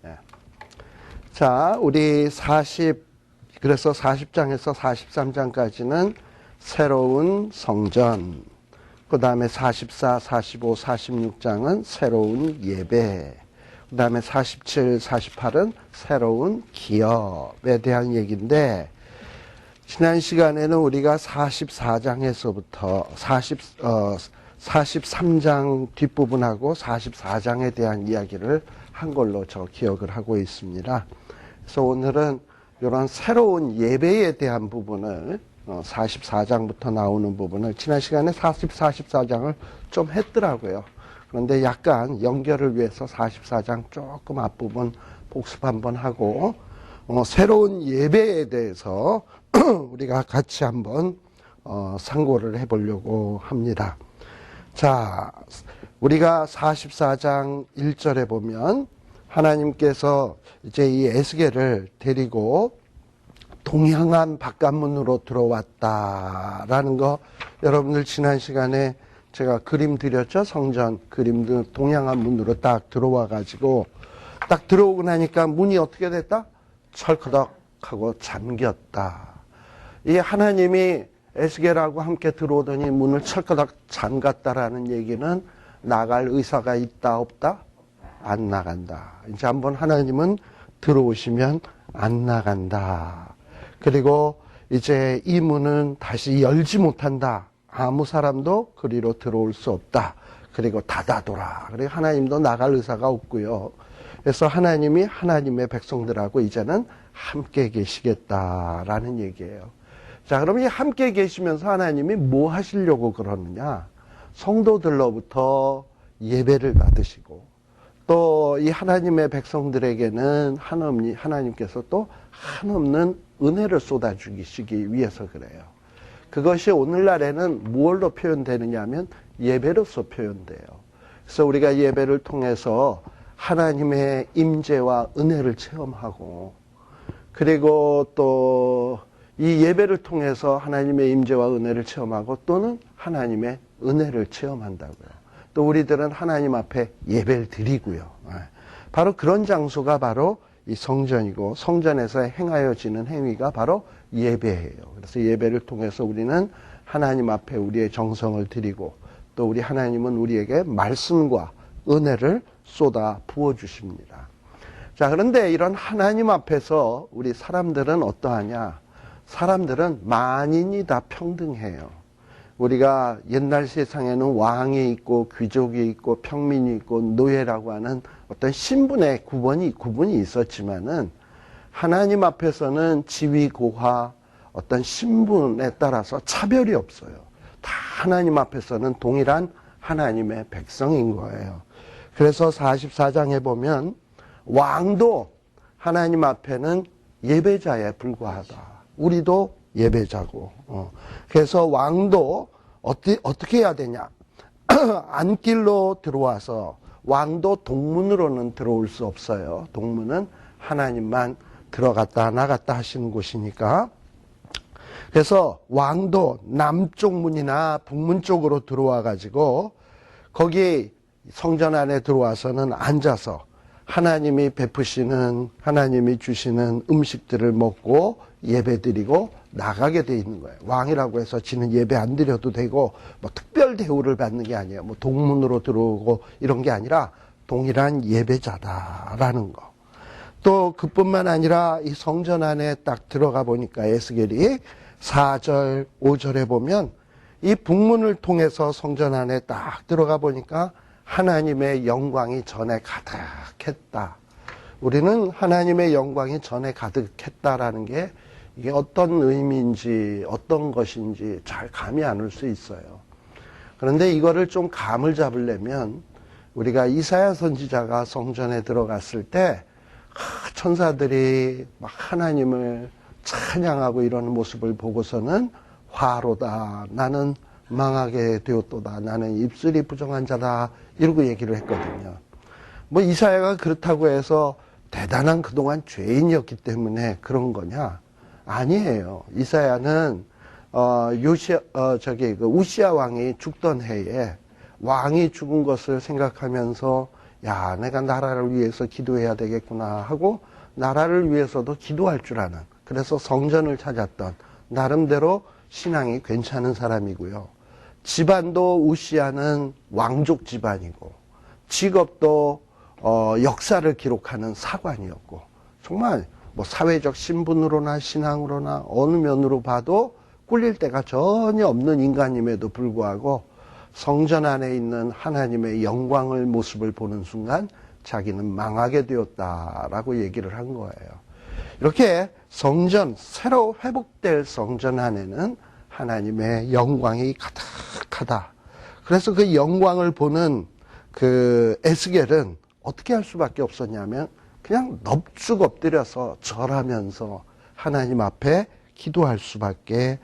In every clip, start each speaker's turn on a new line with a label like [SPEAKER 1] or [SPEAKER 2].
[SPEAKER 1] 예. 자, 우리 그래서 40장에서 43장까지는 새로운 성전, 그 다음에 44, 45, 46장은 새로운 예배, 그 다음에 47, 48은 새로운 기업에 대한 얘기인데, 지난 시간에는 우리가 44장에서부터 43장 뒷부분하고 44장에 대한 이야기를 한 걸로 저 기억을 하고 있습니다. 그래서 오늘은 이런 새로운 예배에 대한 부분을 44장부터 나오는 부분을 지난 시간에 44장을 좀 했더라고요. 그런데 약간 연결을 위해서 44장 조금 앞부분 복습 한번 하고 새로운 예배에 대해서 우리가 같이 한번 상고를 해보려고 합니다. 자, 우리가 44장 1절에 보면 하나님께서 이제 이 에스겔을 데리고 동향한 바깥문으로 들어왔다라는 거 여러분들 지난 시간에 제가 그림 드렸죠? 성전 그림 동향한 문으로 딱 들어와 가지고 딱 들어오고 나니까 문이 어떻게 됐다? 철커덕 하고 잠겼다. 이 하나님이 에스겔하고 함께 들어오더니 문을 철커덕 잠갔다라는 얘기는 나갈 의사가 있다 없다? 안 나간다. 이제 한번 하나님은 들어오시면 안 나간다. 그리고 이제 이 문은 다시 열지 못한다. 아무 사람도 그리로 들어올 수 없다. 그리고 닫아둬라. 그리고 하나님도 나갈 의사가 없고요. 그래서 하나님이 하나님의 백성들하고 이제는 함께 계시겠다라는 얘기예요. 자, 그럼 이 함께 계시면서 하나님이 뭐 하시려고 그러느냐? 성도들로부터 예배를 받으시고 또 이 하나님의 백성들에게는 하나님께서 또 한없는 은혜를 쏟아주시기 위해서 그래요. 그것이 오늘날에는 무엇로 표현되느냐 하면 예배로서 표현돼요. 그래서 우리가 예배를 통해서 하나님의 임재와 은혜를 체험하고 그리고 또 이 예배를 통해서 하나님의 임재와 은혜를 체험하고 또는 하나님의 은혜를 체험한다고요. 또 우리들은 하나님 앞에 예배를 드리고요. 바로 그런 장소가 바로 이 성전이고 성전에서 행하여지는 행위가 바로 예배예요. 그래서 예배를 통해서 우리는 하나님 앞에 우리의 정성을 드리고 또 우리 하나님은 우리에게 말씀과 은혜를 쏟아 부어주십니다. 자, 그런데 이런 하나님 앞에서 우리 사람들은 어떠하냐? 사람들은 만인이 다 평등해요. 우리가 옛날 세상에는 왕이 있고 귀족이 있고 평민이 있고 노예라고 하는 어떤 신분의 구분이 있었지만은 하나님 앞에서는 지위 고하 어떤 신분에 따라서 차별이 없어요. 다 하나님 앞에서는 동일한 하나님의 백성인 거예요. 그래서 44장에 보면 왕도 하나님 앞에는 예배자에 불과하다. 우리도 예배자고. 그래서 왕도 어떻게 해야 되냐? 안길로 들어와서 왕도 동문으로는 들어올 수 없어요. 동문은 하나님만 들어갔다 나갔다 하시는 곳이니까. 그래서 왕도 남쪽 문이나 북문 쪽으로 들어와 가지고 거기 성전 안에 들어와서는 앉아서 하나님이 베푸시는 하나님이 주시는 음식들을 먹고 예배드리고 나가게 돼 있는 거예요. 왕이라고 해서 지는 예배 안 드려도 되고 뭐 특별 대우를 받는 게 아니에요. 뭐 동문으로 들어오고 이런 게 아니라 동일한 예배자다라는 거. 또 그뿐만 아니라 이 성전 안에 딱 들어가 보니까 에스겔이 4절 5절에 보면 이 북문을 통해서 성전 안에 딱 들어가 보니까 하나님의 영광이 전에 가득했다. 우리는 하나님의 영광이 전에 가득했다라는 게 이게 어떤 의미인지 어떤 것인지 잘 감이 안 올 수 있어요. 그런데 이거를 좀 감을 잡으려면 우리가 이사야 선지자가 성전에 들어갔을 때 천사들이 막 하나님을 찬양하고 이러는 모습을 보고서는 화로다. 나는 망하게 되었도다. 나는 입술이 부정한 자다. 이러고 얘기를 했거든요. 뭐 이사야가 그렇다고 해서 대단한 그동안 죄인이었기 때문에 그런 거냐? 아니에요. 이사야는 우시야 왕이 죽던 해에 왕이 죽은 것을 생각하면서 야, 내가 나라를 위해서 기도해야 되겠구나 하고 나라를 위해서도 기도할 줄 아는, 그래서 성전을 찾았던 나름대로 신앙이 괜찮은 사람이고요. 집안도 우시아는 왕족 집안이고 직업도 역사를 기록하는 사관이었고, 정말 뭐 사회적 신분으로나 신앙으로나 어느 면으로 봐도 꿀릴 데가 전혀 없는 인간임에도 불구하고 성전 안에 있는 하나님의 영광을 모습을 보는 순간 자기는 망하게 되었다라고 얘기를 한 거예요. 이렇게 성전, 새로 회복될 성전 안에는 하나님의 영광이 가득하다. 그래서 그 영광을 보는 그 에스겔은 어떻게 할 수밖에 없었냐면 그냥 넙죽 엎드려서 절하면서 하나님 앞에 기도할 수밖에,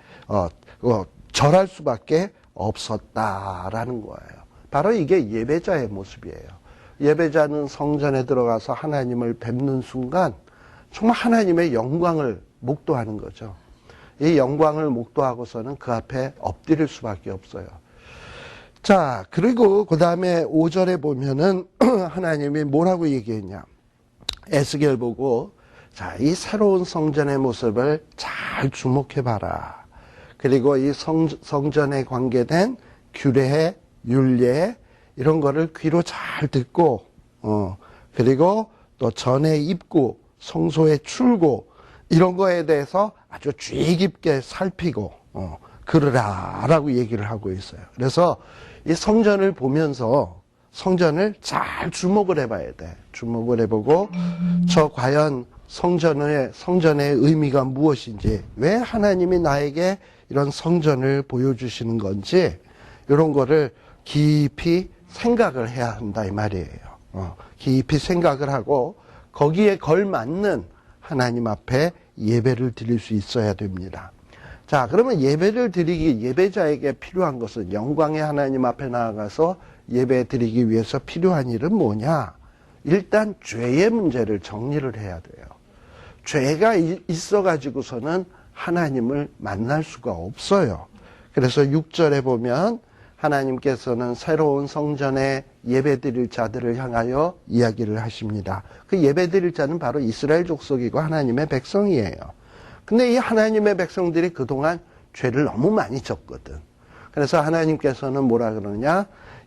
[SPEAKER 1] 절할 수밖에 없었다라는 거예요. 바로 이게 예배자의 모습이에요. 예배자는 성전에 들어가서 하나님을 뵙는 순간 정말 하나님의 영광을 목도하는 거죠. 이 영광을 목도하고서는 그 앞에 엎드릴 수밖에 없어요. 자, 그리고 그 다음에 5절에 보면은 하나님이 뭐라고 얘기했냐. 에스겔 보고, 자, 이 새로운 성전의 모습을 잘 주목해봐라. 그리고 이 성전에 관계된 규례, 율례, 이런 거를 귀로 잘 듣고, 그리고 또 전의 입구, 성소의 출구, 이런 거에 대해서 아주 주의 깊게 살피고, 그러라라고 얘기를 하고 있어요. 그래서 이 성전을 보면서 성전을 잘 주목을 해봐야 돼. 주목을 해보고, 저 과연 성전의 의미가 무엇인지, 왜 하나님이 나에게 이런 성전을 보여주시는 건지, 이런 거를 깊이 생각을 해야 한다, 이 말이에요. 깊이 생각을 하고, 거기에 걸맞는 하나님 앞에 예배를 드릴 수 있어야 됩니다. 자, 그러면 예배를 드리기, 예배자에게 필요한 것은, 영광의 하나님 앞에 나아가서 예배 드리기 위해서 필요한 일은 뭐냐? 일단 죄의 문제를 정리를 해야 돼요. 죄가 있어가지고서는 하나님을 만날 수가 없어요. 그래서 6절에 보면 하나님께서는 새로운 성전에 예배드릴 자들을 향하여 이야기를 하십니다. 그 예배드릴 자는 바로 이스라엘 족속이고 하나님의 백성이에요. 근데 이 하나님의 백성들이 그동안 죄를 너무 많이 졌거든. 그래서 하나님께서는 뭐라 그러느냐?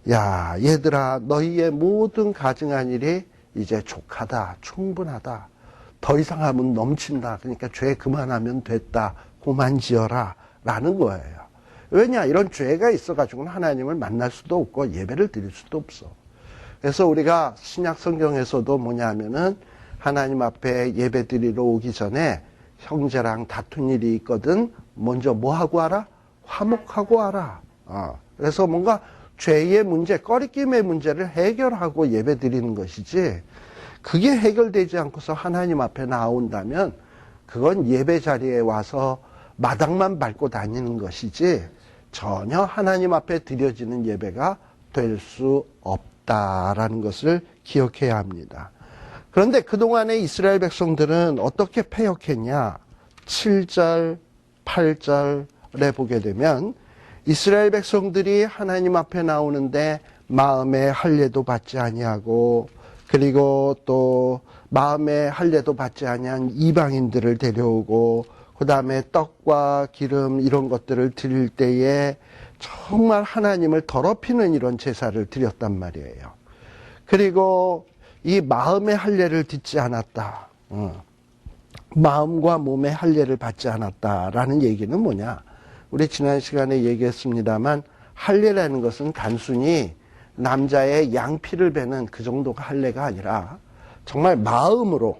[SPEAKER 1] 야, 얘들아, 너희의 모든 가증한 일이 이제 족하다, 충분하다. 더 이상 하면 넘친다. 그러니까 죄 그만하면 됐다. 그만 지어라. 라는 거예요. 왜냐? 이런 죄가 있어가지고는 하나님을 만날 수도 없고 예배를 드릴 수도 없어. 그래서 우리가 신약 성경에서도 뭐냐 하면은 하나님 앞에 예배 드리러 오기 전에 형제랑 다툰 일이 있거든. 먼저 뭐 하고 와라? 화목하고 와라. 그래서 뭔가 죄의 문제, 꺼리낌의 문제를 해결하고 예배 드리는 것이지, 그게 해결되지 않고서 하나님 앞에 나온다면 그건 예배 자리에 와서 마당만 밟고 다니는 것이지 전혀 하나님 앞에 드려지는 예배가 될 수 없다라는 것을 기억해야 합니다. 그런데 그동안의 이스라엘 백성들은 어떻게 패역했냐? 7절, 8절에 보게 되면 이스라엘 백성들이 하나님 앞에 나오는데 마음에 할례도 받지 아니하고, 그리고 또 마음에 할례도 받지 아니한 이방인들을 데려오고, 그 다음에 떡과 기름 이런 것들을 드릴 때에 정말 하나님을 더럽히는 이런 제사를 드렸단 말이에요. 그리고 이 마음의 할례를 듣지 않았다. 마음과 몸의 할례를 받지 않았다라는 얘기는 뭐냐? 우리 지난 시간에 얘기했습니다만, 할례라는 것은 단순히 남자의 양피를 베는 그 정도가 할례가 아니라 정말 마음으로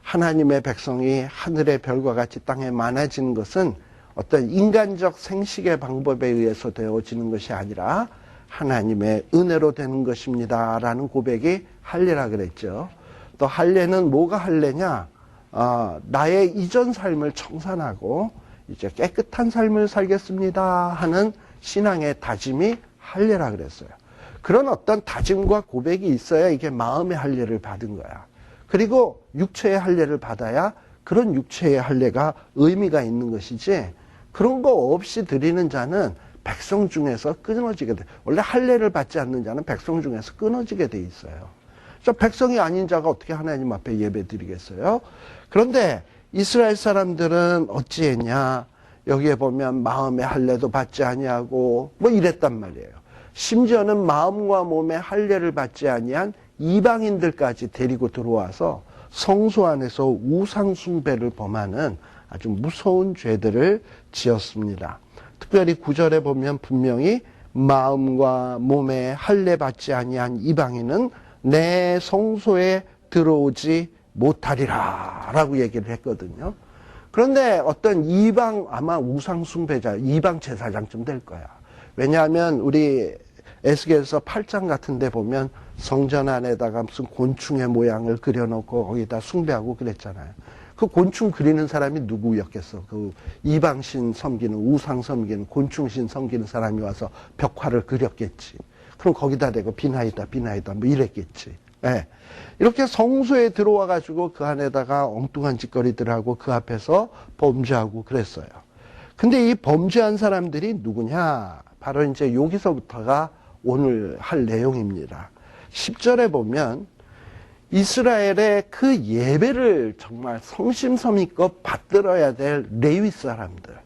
[SPEAKER 1] 하나님의 백성이 하늘의 별과 같이 땅에 많아지는 것은 어떤 인간적 생식의 방법에 의해서 되어지는 것이 아니라 하나님의 은혜로 되는 것입니다 라는 고백이 할례라 그랬죠. 또 할례는 뭐가 할례냐? 나의 이전 삶을 청산하고 이제 깨끗한 삶을 살겠습니다 하는 신앙의 다짐이 할례라 그랬어요. 그런 어떤 다짐과 고백이 있어야 이게 마음의 할례를 받은 거야. 그리고 육체의 할례를 받아야 그런 육체의 할례가 의미가 있는 것이지, 그런 거 없이 드리는 자는 백성 중에서 끊어지게 돼. 원래 할례를 받지 않는 자는 백성 중에서 끊어지게 돼 있어요. 저 백성이 아닌 자가 어떻게 하나님 앞에 예배 드리겠어요? 그런데 이스라엘 사람들은 어찌했냐? 여기에 보면 마음의 할례도 받지 아니하고 뭐 이랬단 말이에요. 심지어는 마음과 몸의 할례를 받지 아니한 이방인들까지 데리고 들어와서 성소 안에서 우상 숭배를 범하는 아주 무서운 죄들을 지었습니다. 특별히 9절에 보면 분명히 마음과 몸에 할례 받지 아니한 이방인은 내 성소에 들어오지 못하리라 라고 얘기를 했거든요. 그런데 어떤 이방, 아마 우상 숭배자, 이방 제사장쯤 될 거야. 왜냐하면 우리 에스겔서 8장 같은 데 보면 성전 안에다가 무슨 곤충의 모양을 그려놓고 거기다 숭배하고 그랬잖아요. 그 곤충 그리는 사람이 누구였겠어? 그 이방신 섬기는, 우상 섬기는, 곤충신 섬기는 사람이 와서 벽화를 그렸겠지. 그럼 거기다 대고 비나이다 뭐 이랬겠지. 예. 이렇게 성소에 들어와 가지고 그 안에다가 엉뚱한 짓거리들 하고 그 앞에서 범죄하고 그랬어요. 근데 이 범죄한 사람들이 누구냐? 바로 이제 여기서부터가 오늘 할 내용입니다. 10절에 보면 이스라엘의 그 예배를 정말 성심성의껏 받들어야 될 레위 사람들,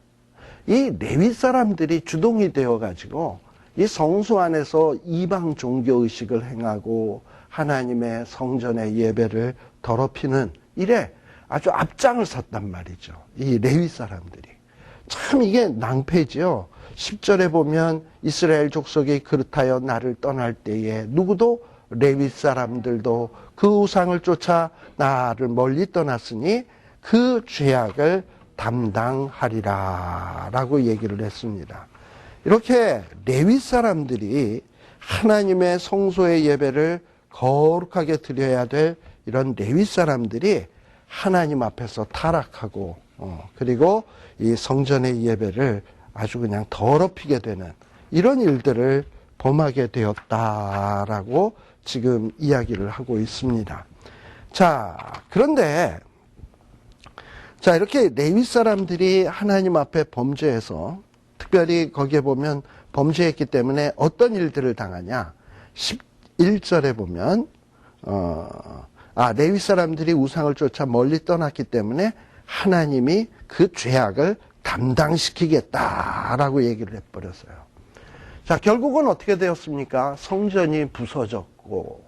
[SPEAKER 1] 이 레위 사람들이 주동이 되어 가지고 이 성소 안에서 이방 종교 의식을 행하고 하나님의 성전의 예배를 더럽히는 일에 아주 앞장을 섰단 말이죠. 이 레위 사람들이. 참 이게 낭패지요. 10절에 보면 이스라엘 족속이 그릇하여 나를 떠날 때에 누구도 레위 사람들도 그 우상을 쫓아 나를 멀리 떠났으니 그 죄악을 담당하리라 라고 얘기를 했습니다. 이렇게 레위 사람들이 하나님의 성소의 예배를 거룩하게 드려야 될 이런 레위 사람들이 하나님 앞에서 타락하고 그리고 이 성전의 예배를 아주 그냥 더럽히게 되는 이런 일들을 범하게 되었다라고 지금 이야기를 하고 있습니다. 자, 그런데 자, 이렇게 레위 사람들이 하나님 앞에 범죄해서 특별히 거기에 보면 범죄했기 때문에 어떤 일들을 당하냐? 11절에 보면 레위 사람들이 우상을 쫓아 멀리 떠났기 때문에 하나님이 그 죄악을 담당시키겠다라고 얘기를 해버렸어요. 자, 결국은 어떻게 되었습니까? 성전이 부서졌고,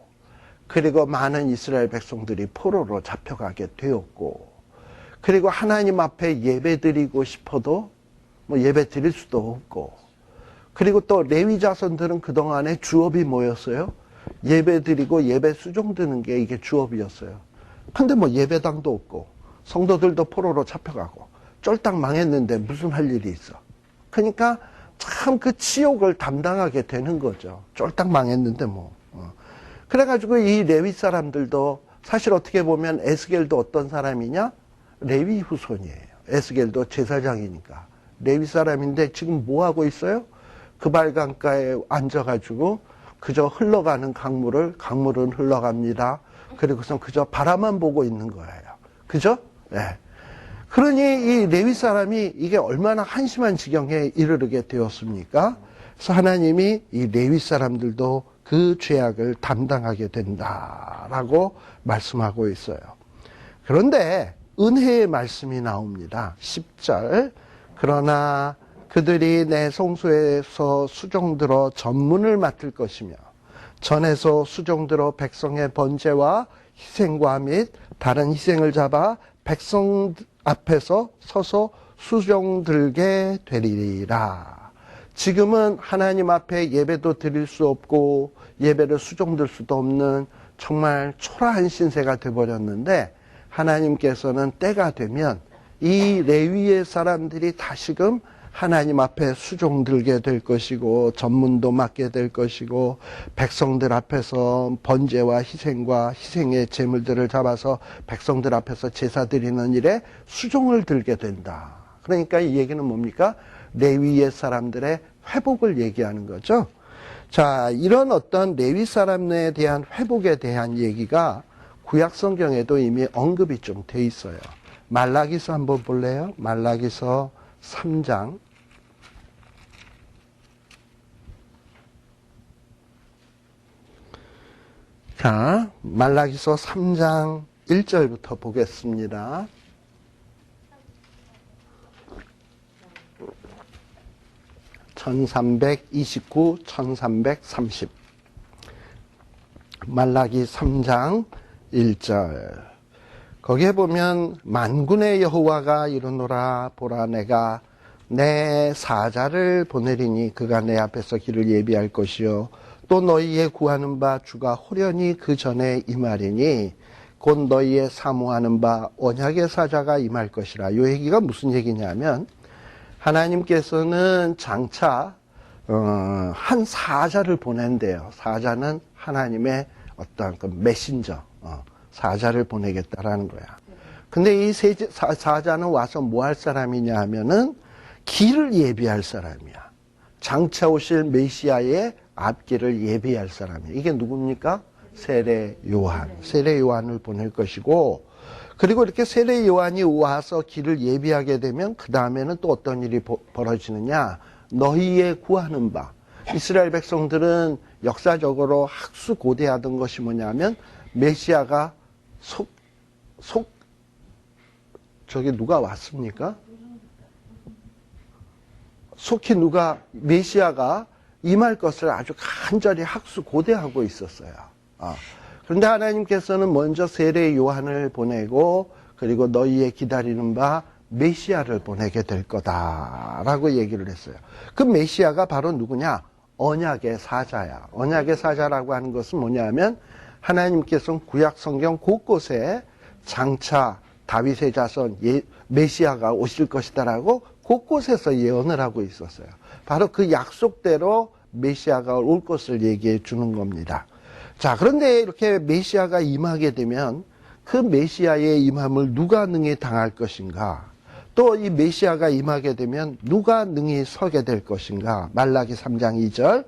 [SPEAKER 1] 그리고 많은 이스라엘 백성들이 포로로 잡혀가게 되었고, 그리고 하나님 앞에 예배 드리고 싶어도 뭐 예배 드릴 수도 없고, 그리고 또 레위 자손들은 그동안에 주업이 뭐였어요? 예배 드리고 예배 수종 드는 게 이게 주업이었어요. 근데 뭐 예배당도 없고, 성도들도 포로로 잡혀가고, 쫄딱 망했는데 무슨 할 일이 있어? 그러니까 참 그 치욕을 담당하게 되는 거죠. 쫄딱 망했는데 뭐. 그래가지고 이 레위 사람들도 사실 어떻게 보면 에스겔도 어떤 사람이냐? 레위 후손이에요. 에스겔도 제사장이니까. 레위 사람인데 지금 뭐 하고 있어요? 그발강가에 앉아가지고 그저 흘러가는 강물은 흘러갑니다. 그리고선 그저 바라만 보고 있는 거예요. 그죠? 네. 그러니 이 레위 사람이 이게 얼마나 한심한 지경에 이르게 되었습니까? 그래서 하나님이 이 레위 사람들도 그 죄악을 담당하게 된다라고 말씀하고 있어요. 그런데 은혜의 말씀이 나옵니다. 10절. 그러나 그들이 내 성소에서 수종들어 전문을 맡을 것이며 전에서 수종들어 백성의 번제와 희생과 및 다른 희생을 잡아 백성 앞에서 서서 수종들게 되리라. 지금은 하나님 앞에 예배도 드릴 수 없고 예배를 수종들 수도 없는 정말 초라한 신세가 되어버렸는데 하나님께서는 때가 되면 이 레위의 사람들이 다시금 하나님 앞에 수종들게 될 것이고 전문도 맡게 될 것이고 백성들 앞에서 번제와 희생과 희생의 제물들을 잡아서 백성들 앞에서 제사 드리는 일에 수종을 들게 된다. 그러니까 이 얘기는 뭡니까? 레위의 사람들의 회복을 얘기하는 거죠. 자, 이런 어떤 레위 사람에 대한 회복에 대한 얘기가 구약 성경에도 이미 언급이 좀 돼 있어요. 말라기서 한번 볼래요? 말라기서 3장. 자, 말라기서 3장 1절부터 보겠습니다. (1329) (1330) 말라기 3장 1절. 거기에 보면 만군의 여호와가 이르노라. 보라, 내가 내 사자를 보내리니 그가 내 앞에서 길을 예비할 것이요 또 너희의 구하는 바 주가 호련히 그 전에 임하리니 곧 너희의 사모하는 바 언약의 사자가 임할 것이라. 이 얘기가 무슨 얘기냐면 하나님께서는 장차 한 사자를 보낸대요. 사자는 하나님의 어떤 그 메신저, 사자를 보내겠다라는 거야. 근데 이 사자는 와서 뭐 할 사람이냐 하면은 길을 예비할 사람이야. 장차 오실 메시아의 앞길을 예비할 사람이야. 이게 누굽니까? 세례 요한. 세례 요한을 보낼 것이고, 그리고 이렇게 세례 요한이 와서 길을 예비하게 되면 그 다음에는 또 어떤 일이 벌어지느냐? 너희의 구하는 바. 이스라엘 백성들은 역사적으로 학수고대하던 것이 뭐냐면 메시아가 저기 누가 왔습니까? 속히 누가 메시아가 임할 것을 아주 간절히 학수고대하고 있었어요. 그런데 하나님께서는 먼저 세례 요한을 보내고 그리고 너희의 기다리는 바 메시아를 보내게 될 거다라고 얘기를 했어요. 그 메시아가 바로 누구냐? 언약의 사자야. 언약의 사자라고 하는 것은 뭐냐면 하나님께서는 구약 성경 곳곳에 장차 다윗의 자손 메시아가 오실 것이다라고 곳곳에서 예언을 하고 있었어요. 바로 그 약속대로 메시아가 올 것을 얘기해 주는 겁니다. 자, 그런데 이렇게 메시아가 임하게 되면 그 메시아의 임함을 누가 능히 당할 것인가? 또 이 메시아가 임하게 되면 누가 능히 서게 될 것인가? 말라기 3장 2절.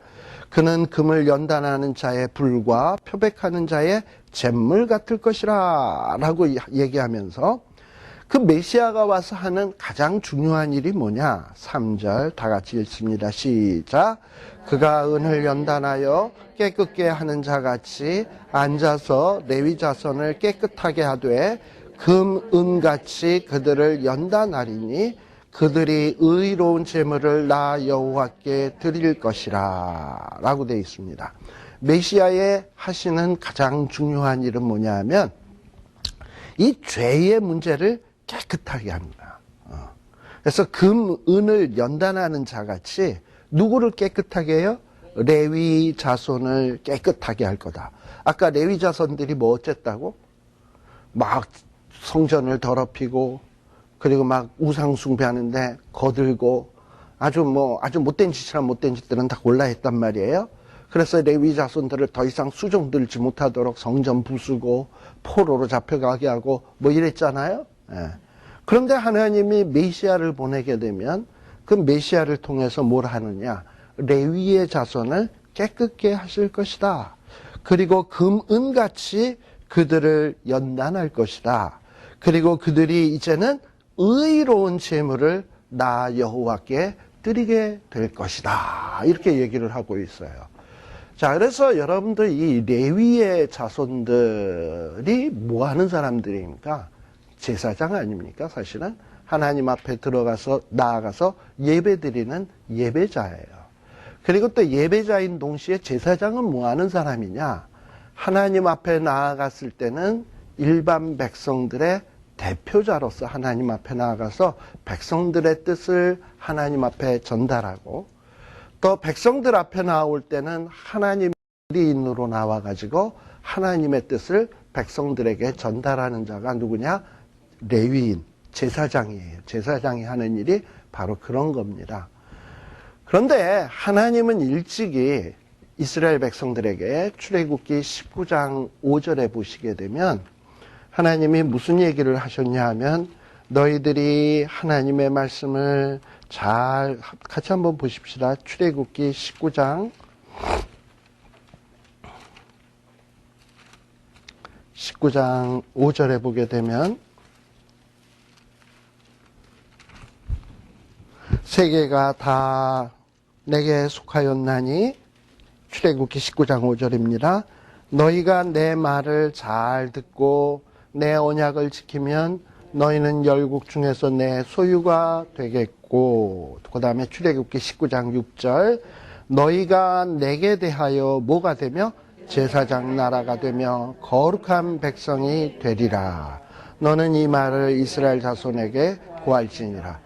[SPEAKER 1] 그는 금을 연단하는 자의 불과 표백하는 자의 잿물 같을 것이라 라고 얘기하면서 그 메시아가 와서 하는 가장 중요한 일이 뭐냐? 3절 다 같이 읽습니다. 시작. 그가 은을 연단하여 깨끗게 하는 자같이 앉아서 레위 자손을 깨끗하게 하되 금, 은같이 그들을 연단하리니 그들이 의로운 제물을 나 여호와께 드릴 것이라 라고 되어 있습니다. 메시아의 하시는 가장 중요한 일은 뭐냐 하면 이 죄의 문제를 깨끗하게 합니다. 그래서 금, 은을 연단하는 자같이 누구를 깨끗하게 해요? 레위 자손을 깨끗하게 할 거다. 아까 레위 자손들이 뭐 어쨌다고? 막 성전을 더럽히고 그리고 막 우상 숭배하는데 거들고 아주 못된 짓이란 못된 짓들은 다 골라 했단 말이에요. 그래서 레위 자손들을 더 이상 수종 들지 못하도록 성전 부수고 포로로 잡혀가게 하고 뭐 이랬잖아요. 예. 그런데 하나님이 메시아를 보내게 되면 그 메시아를 통해서 뭘 하느냐? 레위의 자손을 깨끗게 하실 것이다. 그리고 금, 은같이 그들을 연단할 것이다. 그리고 그들이 이제는 의로운 제물을 나 여호와께 드리게 될 것이다. 이렇게 얘기를 하고 있어요. 자, 그래서 여러분들 이 레위의 자손들이 뭐 하는 사람들입니까? 제사장 아닙니까? 사실은 하나님 앞에 나아가서 예배드리는 예배자예요. 그리고 또 예배자인 동시에 제사장은 뭐 하는 사람이냐? 하나님 앞에 나아갔을 때는 일반 백성들의 대표자로서 하나님 앞에 나아가서 백성들의 뜻을 하나님 앞에 전달하고 또 백성들 앞에 나올 때는 하나님의 인으로 나와가지고 하나님의 뜻을 백성들에게 전달하는 자가 누구냐? 레위인, 제사장이에요. 제사장이 하는 일이 바로 그런 겁니다. 그런데 하나님은 일찍이 이스라엘 백성들에게 출애굽기 19장 5절에 보시게 되면 하나님이 무슨 얘기를 하셨냐 하면 너희들이 하나님의 말씀을 잘 같이 한번 보십시다. 출애굽기 19장 5절에 보게 되면 세계가 다 내게 속하였나니 출애굽기 19장 5절입니다. 너희가 내 말을 잘 듣고 내 언약을 지키면 너희는 열국 중에서 내 소유가 되겠고, 그 다음에 출애굽기 19장 6절, 너희가 내게 대하여 뭐가 되며 제사장 나라가 되며 거룩한 백성이 되리라. 너는 이 말을 이스라엘 자손에게 고할지니라.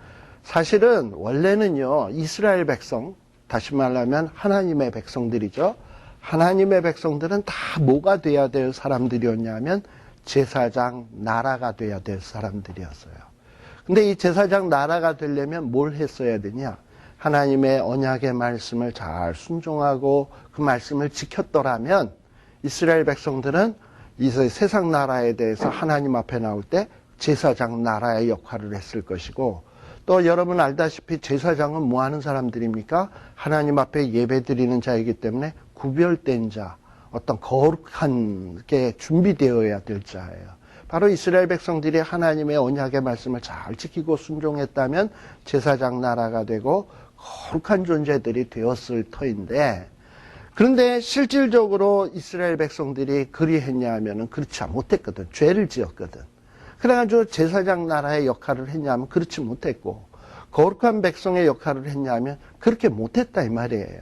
[SPEAKER 1] 사실은 원래는요, 이스라엘 백성, 다시 말하면 하나님의 백성들이죠. 하나님의 백성들은 다 뭐가 돼야 될 사람들이었냐면 제사장 나라가 돼야 될 사람들이었어요. 근데 이 제사장 나라가 되려면 뭘 했어야 되냐? 하나님의 언약의 말씀을 잘 순종하고 그 말씀을 지켰더라면 이스라엘 백성들은 이 세상 나라에 대해서 하나님 앞에 나올 때 제사장 나라의 역할을 했을 것이고, 또 여러분 알다시피 제사장은 뭐 하는 사람들입니까? 하나님 앞에 예배 드리는 자이기 때문에 구별된 자, 어떤 거룩한 게 준비되어야 될 자예요. 바로 이스라엘 백성들이 하나님의 언약의 말씀을 잘 지키고 순종했다면 제사장 나라가 되고 거룩한 존재들이 되었을 터인데, 그런데 실질적으로 이스라엘 백성들이 그리했냐 하면은 그렇지 못했거든. 죄를 지었거든. 그래가지고 제사장 나라의 역할을 했냐면 그렇지 못했고, 거룩한 백성의 역할을 했냐면 그렇게 못했다 이 말이에요.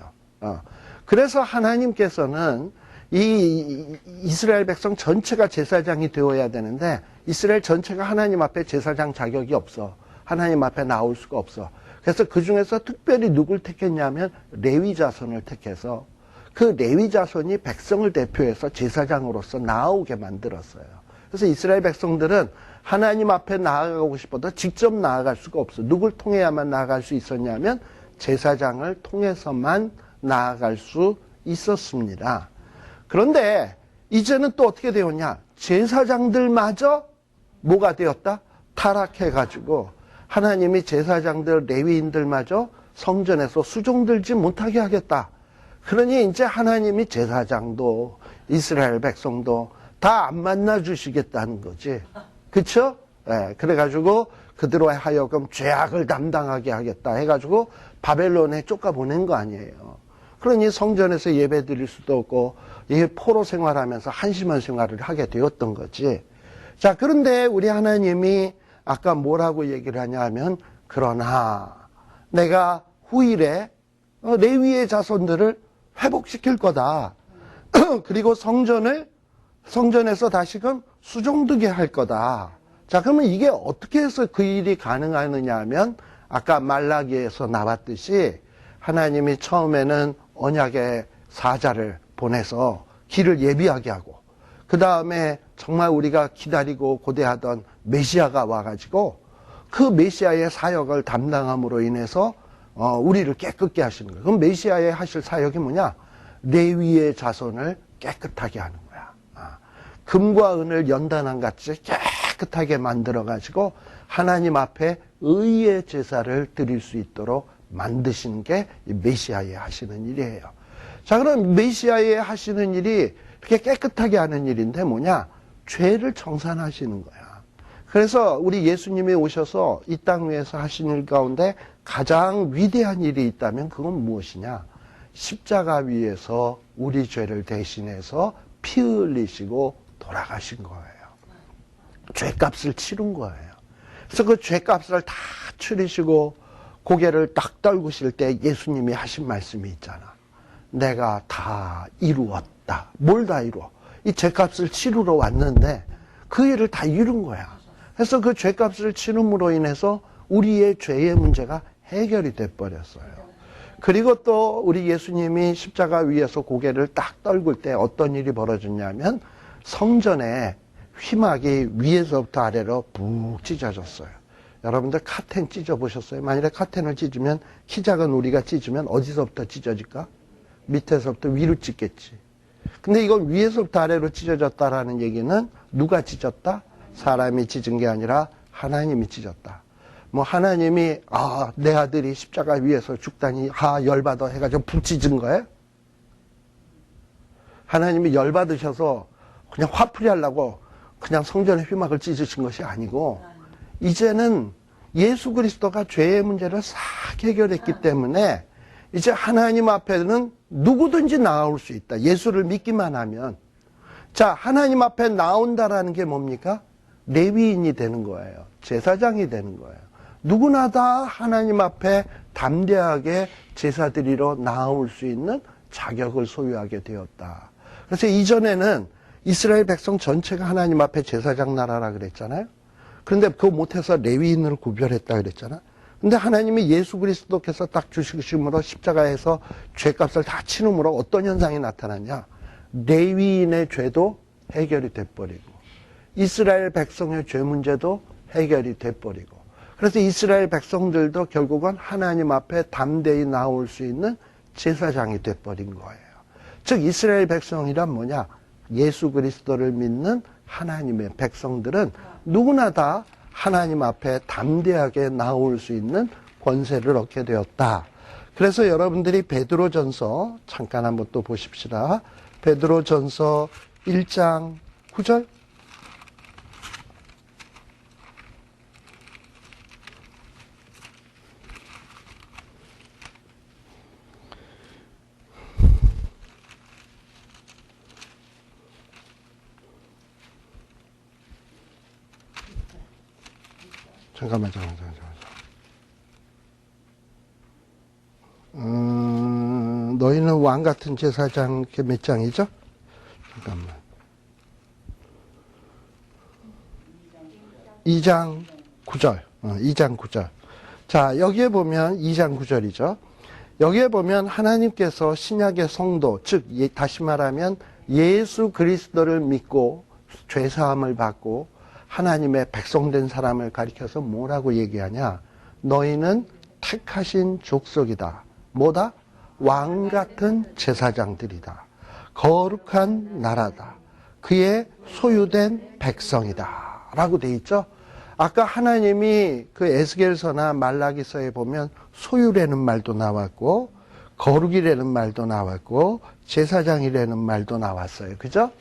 [SPEAKER 1] 그래서 하나님께서는 이 이스라엘 백성 전체가 제사장이 되어야 되는데 이스라엘 전체가 하나님 앞에 제사장 자격이 없어. 하나님 앞에 나올 수가 없어. 그래서 그 중에서 특별히 누굴 택했냐면 레위 자손을 택해서 그 레위 자손이 백성을 대표해서 제사장으로서 나오게 만들었어요. 그래서 이스라엘 백성들은 하나님 앞에 나아가고 싶어도 직접 나아갈 수가 없어. 누굴 통해야만 나아갈 수 있었냐면 제사장을 통해서만 나아갈 수 있었습니다. 그런데 이제는 또 어떻게 되었냐? 제사장들마저 뭐가 되었다? 타락해가지고 하나님이 제사장들, 레위인들마저 성전에서 수종 들지 못하게 하겠다. 그러니 이제 하나님이 제사장도 이스라엘 백성도 다 안 만나 주시겠다는 거지. 그쵸? 예, 그래가지고 그들로 하여금 죄악을 담당하게 하겠다 해가지고 바벨론에 쫓아보낸 거 아니에요. 그러니 성전에서 예배 드릴 수도 없고 이 포로 생활하면서 한심한 생활을 하게 되었던 거지. 자, 그런데 우리 하나님이 아까 뭐라고 얘기를 하냐 하면, 그러나 내가 후일에 레위의 자손들을 회복시킬 거다. 그리고 성전에서 다시금 수종되게 할 거다. 자, 그러면 이게 어떻게 해서 그 일이 가능하느냐 하면, 아까 말라기에서 나왔듯이 하나님이 처음에는 언약의 사자를 보내서 길을 예비하게 하고, 그 다음에 정말 우리가 기다리고 고대하던 메시아가 와가지고 그 메시아의 사역을 담당함으로 인해서 우리를 깨끗게 하시는 거예요. 그럼 메시아의 하실 사역이 뭐냐? 레위의 자손을 깨끗하게 하는 거야. 금과 은을 연단한 같이 깨끗하게 만들어가지고 하나님 앞에 의의 제사를 드릴 수 있도록 만드시는 게 메시아의 하시는 일이에요. 자, 그럼 메시아의 하시는 일이 이렇게 깨끗하게 하는 일인데 뭐냐? 죄를 청산하시는 거야. 그래서 우리 예수님이 오셔서 이 땅 위에서 하신 일 가운데 가장 위대한 일이 있다면 그건 무엇이냐? 십자가 위에서 우리 죄를 대신해서 피 흘리시고 돌아가신 거예요. 죄값을 치른 거예요. 그래서 그 죄값을 다 치르시고 고개를 딱 떨구실 때 예수님이 하신 말씀이 있잖아. 내가 다 이루었다. 뭘 다 이루어? 이 죄값을 치르러 왔는데 그 일을 다 이룬 거야. 그래서 그 죄값을 치름으로 인해서 우리의 죄의 문제가 해결이 돼버렸어요. 그리고 또 우리 예수님이 십자가 위에서 고개를 딱 떨굴 때 어떤 일이 벌어졌냐면 성전에 휘막이 위에서부터 아래로 푹 찢어졌어요. 여러분들 카텐 찢어보셨어요? 만일에 카텐을 찢으면, 키 작은 우리가 찢으면 어디서부터 찢어질까? 밑에서부터 위로 찢겠지. 근데 이건 위에서부터 아래로 찢어졌다라는 얘기는 누가 찢었다? 사람이 찢은 게 아니라 하나님이 찢었다. 뭐 하나님이 내 아들이 십자가 위에서 죽다니 열받아 해가지고 푹 찢은 거예요? 하나님이 열받으셔서 그냥 화풀이 하려고 그냥 성전의 휘막을 찢으신 것이 아니고, 이제는 예수 그리스도가 죄의 문제를 싹 해결했기 때문에 이제 하나님 앞에는 누구든지 나올 수 있다. 예수를 믿기만 하면. 자, 하나님 앞에 나온다라는 게 뭡니까? 레위인이 되는 거예요. 제사장이 되는 거예요. 누구나 다 하나님 앞에 담대하게 제사 드리러 나올 수 있는 자격을 소유하게 되었다. 그래서 이전에는 이스라엘 백성 전체가 하나님 앞에 제사장 나라라 그랬잖아요. 그런데 그거 못해서 레위인을 구별했다 그랬잖아요. 근데 하나님이 예수 그리스도께서 딱 주시심으로 십자가에서 죄값을 다 치름으로 어떤 현상이 나타났냐? 레위인의 죄도 해결이 돼버리고 이스라엘 백성의 죄 문제도 해결이 돼버리고 그래서 이스라엘 백성들도 결국은 하나님 앞에 담대히 나올 수 있는 제사장이 돼버린 거예요. 즉 이스라엘 백성이란 뭐냐? 예수 그리스도를 믿는 하나님의 백성들은 누구나 다 하나님 앞에 담대하게 나올 수 있는 권세를 얻게 되었다. 그래서 여러분들이 베드로전서 잠깐 한번 또 보십시다. 베드로전서 1장 9절. 잠깐만. 너희는 왕 같은 제사장 몇 장이죠? 잠깐만. 2장 9절. 2장 9절. 자, 여기에 보면 2장 9절이죠. 여기에 보면 하나님께서 신약의 성도, 즉 다시 말하면 예수 그리스도를 믿고 죄사함을 받고 하나님의 백성된 사람을 가리켜서 뭐라고 얘기하냐? 너희는 택하신 족속이다. 뭐다? 왕 같은 제사장들이다. 거룩한 나라다. 그의 소유된 백성이다. 라고 돼 있죠? 아까 하나님이 그 에스겔서나 말라기서에 보면 소유라는 말도 나왔고 거룩이라는 말도 나왔고 제사장이라는 말도 나왔어요. 그죠?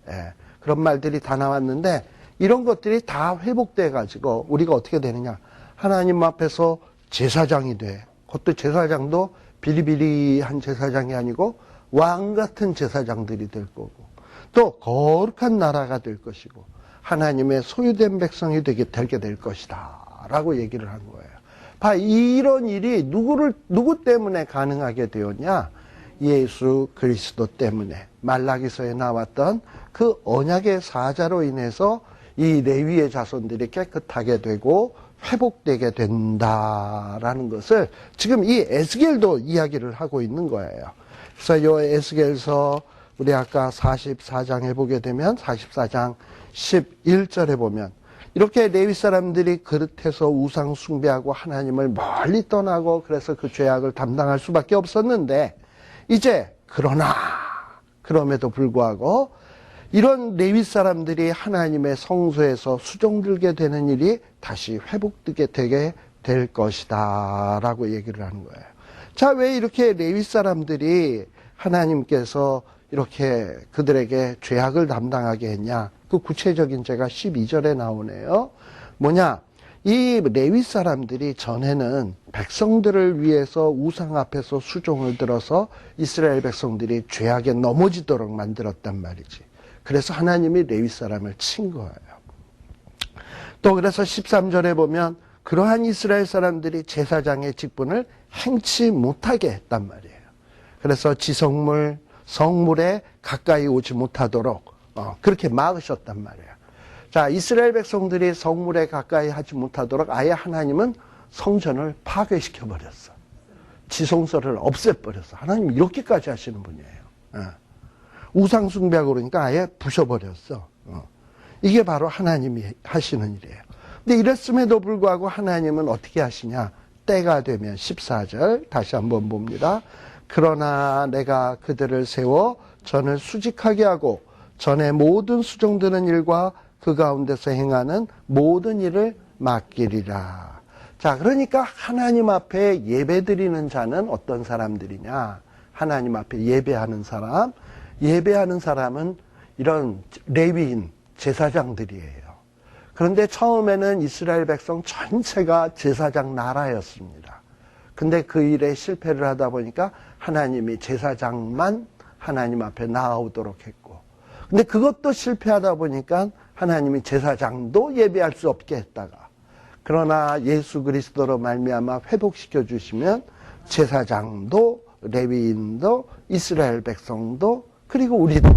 [SPEAKER 1] 예, 그런 말들이 다 나왔는데 이런 것들이 다 회복돼 가지고 우리가 어떻게 되느냐? 하나님 앞에서 제사장이 돼. 그것도 제사장도 비리비리한 제사장이 아니고 왕 같은 제사장들이 될 거고 또 거룩한 나라가 될 것이고 하나님의 소유된 백성이 되게 될 것이다 라고 얘기를 한 거예요. 봐, 이런 일이 누구 때문에 가능하게 되었냐? 예수 그리스도 때문에 말라기서에 나왔던 그 언약의 사자로 인해서 이 레위의 자손들이 깨끗하게 되고 회복되게 된다라는 것을 지금 이 에스겔도 이야기를 하고 있는 거예요. 그래서 이 에스겔서 우리 아까 44장에 보게 되면 44장 11절에 보면 이렇게 레위 사람들이 그릇해서 우상 숭배하고 하나님을 멀리 떠나고 그래서 그 죄악을 담당할 수밖에 없었는데 이제 그럼에도 불구하고 이런 레위 사람들이 하나님의 성소에서 수종들게 되는 일이 다시 회복되게 되게 될 것이다 라고 얘기를 하는 거예요. 자, 왜 이렇게 레위 사람들이 하나님께서 이렇게 그들에게 죄악을 담당하게 했냐? 그 구체적인 죄가 12절에 나오네요. 뭐냐? 이 레위 사람들이 전에는 백성들을 위해서 우상 앞에서 수종을 들어서 이스라엘 백성들이 죄악에 넘어지도록 만들었단 말이지. 그래서 하나님이 레위 사람을 친 거예요. 또 그래서 13절에 보면 그러한 이스라엘 사람들이 제사장의 직분을 행치 못하게 했단 말이에요. 그래서 지성물, 성물에 가까이 오지 못하도록 그렇게 막으셨단 말이에요. 자, 이스라엘 백성들이 성물에 가까이 하지 못하도록 아예 하나님은 성전을 파괴시켜 버렸어. 지성소를 없애버렸어. 하나님 이렇게까지 하시는 분이에요. 우상 숭배하고 그러니까 아예 부셔버렸어. 이게 바로 하나님이 하시는 일이에요. 근데 이랬음에도 불구하고 하나님은 어떻게 하시냐? 때가 되면 14절 다시 한번 봅니다. 그러나 내가 그들을 세워 전을 수직하게 하고 전의 모든 수종드는 일과 그 가운데서 행하는 모든 일을 맡기리라. 자, 그러니까 하나님 앞에 예배드리는 자는 어떤 사람들이냐? 하나님 앞에 예배하는 사람. 예배하는 사람은 이런 레위인, 제사장들이에요. 그런데 처음에는 이스라엘 백성 전체가 제사장 나라였습니다. 근데 그 일에 실패를 하다 보니까 하나님이 제사장만 하나님 앞에 나아오도록 했고, 근데 그것도 실패하다 보니까 하나님이 제사장도 예배할 수 없게 했다가, 그러나 예수 그리스도로 말미암아 회복시켜 주시면 제사장도 레위인도 이스라엘 백성도 그리고 우리도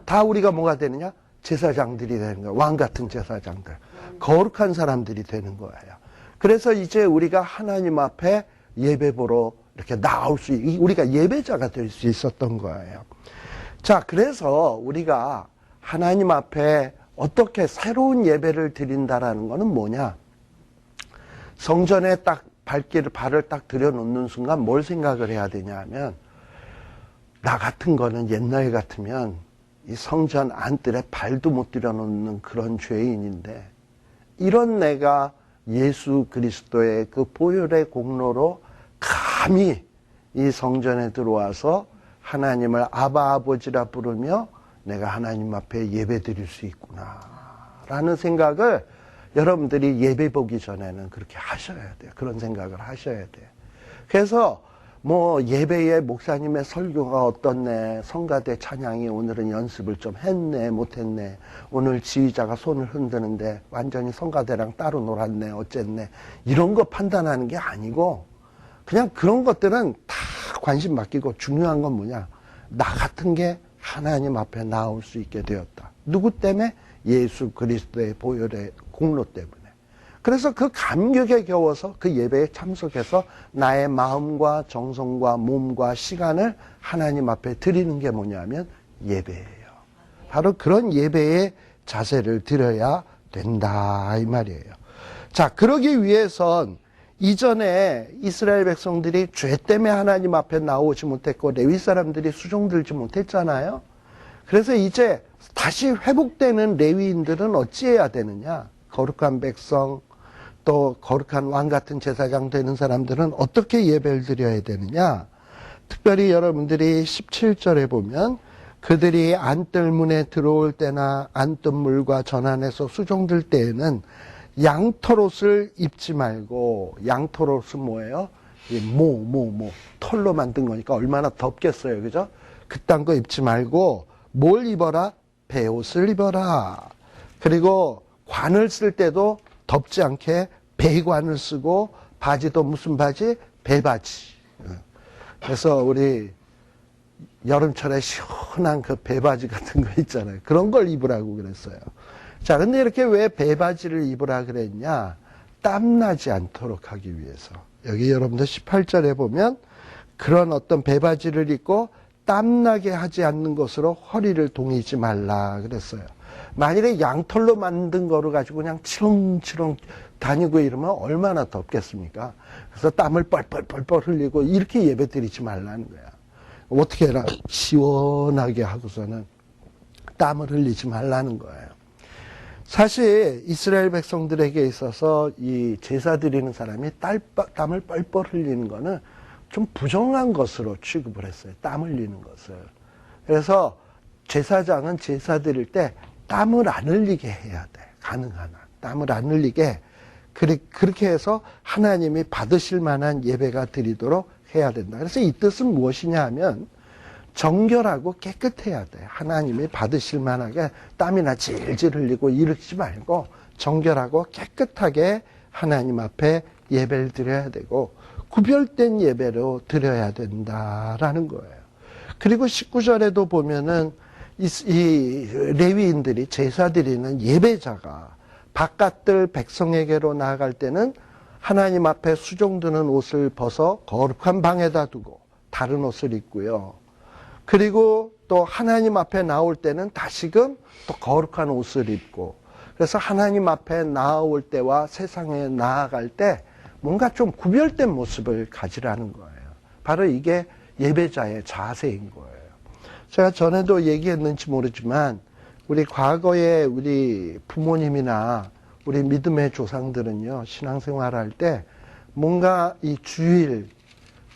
[SPEAKER 1] 다 우리가 뭐가 되느냐? 제사장들이 되는 거예요. 왕 같은 제사장들. 거룩한 사람들이 되는 거예요. 그래서 이제 우리가 하나님 앞에 예배 보러 이렇게 나올 수, 우리가 예배자가 될 수 있었던 거예요. 자, 그래서 우리가 하나님 앞에 어떻게 새로운 예배를 드린다라는 거는 뭐냐? 성전에 딱 발을 딱 들여놓는 순간 뭘 생각을 해야 되냐 하면, 나 같은 거는 옛날 같으면 이 성전 안뜰에 발도 못 들여놓는 그런 죄인인데, 이런 내가 예수 그리스도의 그 보혈의 공로로 감히 이 성전에 들어와서 하나님을 아바 아버지라 부르며 내가 하나님 앞에 예배 드릴 수 있구나 라는 생각을 여러분들이 예배 보기 전에는 그렇게 하셔야 돼요. 그런 생각을 하셔야 돼요. 그래서 뭐 예배에 목사님의 설교가 어떻네, 성가대 찬양이 오늘은 연습을 좀 했네 못했네, 오늘 지휘자가 손을 흔드는데 완전히 성가대랑 따로 놀았네 어쨌네, 이런 거 판단하는 게 아니고 그냥 그런 것들은 다 관심 맡기고, 중요한 건 뭐냐? 나 같은 게 하나님 앞에 나올 수 있게 되었다. 누구 때문에? 예수 그리스도의 보혈의 공로 때문에. 그래서 그 감격에 겨워서 그 예배에 참석해서 나의 마음과 정성과 몸과 시간을 하나님 앞에 드리는 게 뭐냐면 예배예요. 바로 그런 예배의 자세를 드려야 된다 이 말이에요. 자, 그러기 위해선 이전에 이스라엘 백성들이 죄 때문에 하나님 앞에 나오지 못했고 레위 사람들이 수종 들지 못했잖아요. 그래서 이제 다시 회복되는 레위인들은 어찌해야 되느냐? 거룩한 백성, 또 거룩한 왕 같은 제사장 되는 사람들은 어떻게 예배를 드려야 되느냐? 특별히 여러분들이 17절에 보면 그들이 안뜰문에 들어올 때나 안뜰물과 전안에서 수종들 때에는 양털옷을 입지 말고, 양털옷은 뭐예요? 털로 만든 거니까 얼마나 덥겠어요, 그죠? 그딴 거 입지 말고 뭘 입어라? 베옷을 입어라. 그리고 관을 쓸 때도 덥지 않게 배관을 쓰고, 바지도 무슨 바지? 배바지. 그래서 우리 여름철에 시원한 그 배바지 같은 거 있잖아요. 그런 걸 입으라고 그랬어요. 자, 근데 이렇게 왜 배바지를 입으라 그랬냐? 땀나지 않도록 하기 위해서. 여기 여러분들 18절에 보면 그런 어떤 배바지를 입고 땀나게 하지 않는 것으로 허리를 동이지 말라 그랬어요. 만일에 양털로 만든 거를 가지고 그냥 치렁치렁 다니고 이러면 얼마나 덥겠습니까? 그래서 땀을 뻘뻘뻘뻘 흘리고 이렇게 예배 드리지 말라는 거야. 어떻게 해라? 시원하게 하고서는 땀을 흘리지 말라는 거예요. 사실 이스라엘 백성들에게 있어서 이 제사 드리는 사람이 땀을 뻘뻘 흘리는 거는 좀 부정한 것으로 취급을 했어요. 땀 흘리는 것을. 그래서 제사장은 제사 드릴 때 땀을 안 흘리게 해야 돼. 가능한 한. 땀을 안 흘리게. 그렇게 해서 하나님이 받으실 만한 예배가 드리도록 해야 된다. 그래서 이 뜻은 무엇이냐 하면 정결하고 깨끗해야 돼. 하나님이 받으실 만하게 땀이나 질질 흘리고 이러지 말고 정결하고 깨끗하게 하나님 앞에 예배를 드려야 되고 구별된 예배로 드려야 된다라는 거예요. 그리고 19절에도 보면은 이 레위인들이 제사 드리는 예배자가 바깥들 백성에게로 나아갈 때는 하나님 앞에 수종드는 옷을 벗어 거룩한 방에다 두고 다른 옷을 입고요. 그리고 또 하나님 앞에 나올 때는 다시금 또 거룩한 옷을 입고, 그래서 하나님 앞에 나올 때와 세상에 나아갈 때 뭔가 좀 구별된 모습을 가지라는 거예요. 바로 이게 예배자의 자세인 거예요. 제가 전에도 얘기했는지 모르지만 우리 과거에 우리 부모님이나 우리 믿음의 조상들은요, 신앙생활할 때 뭔가 이 주일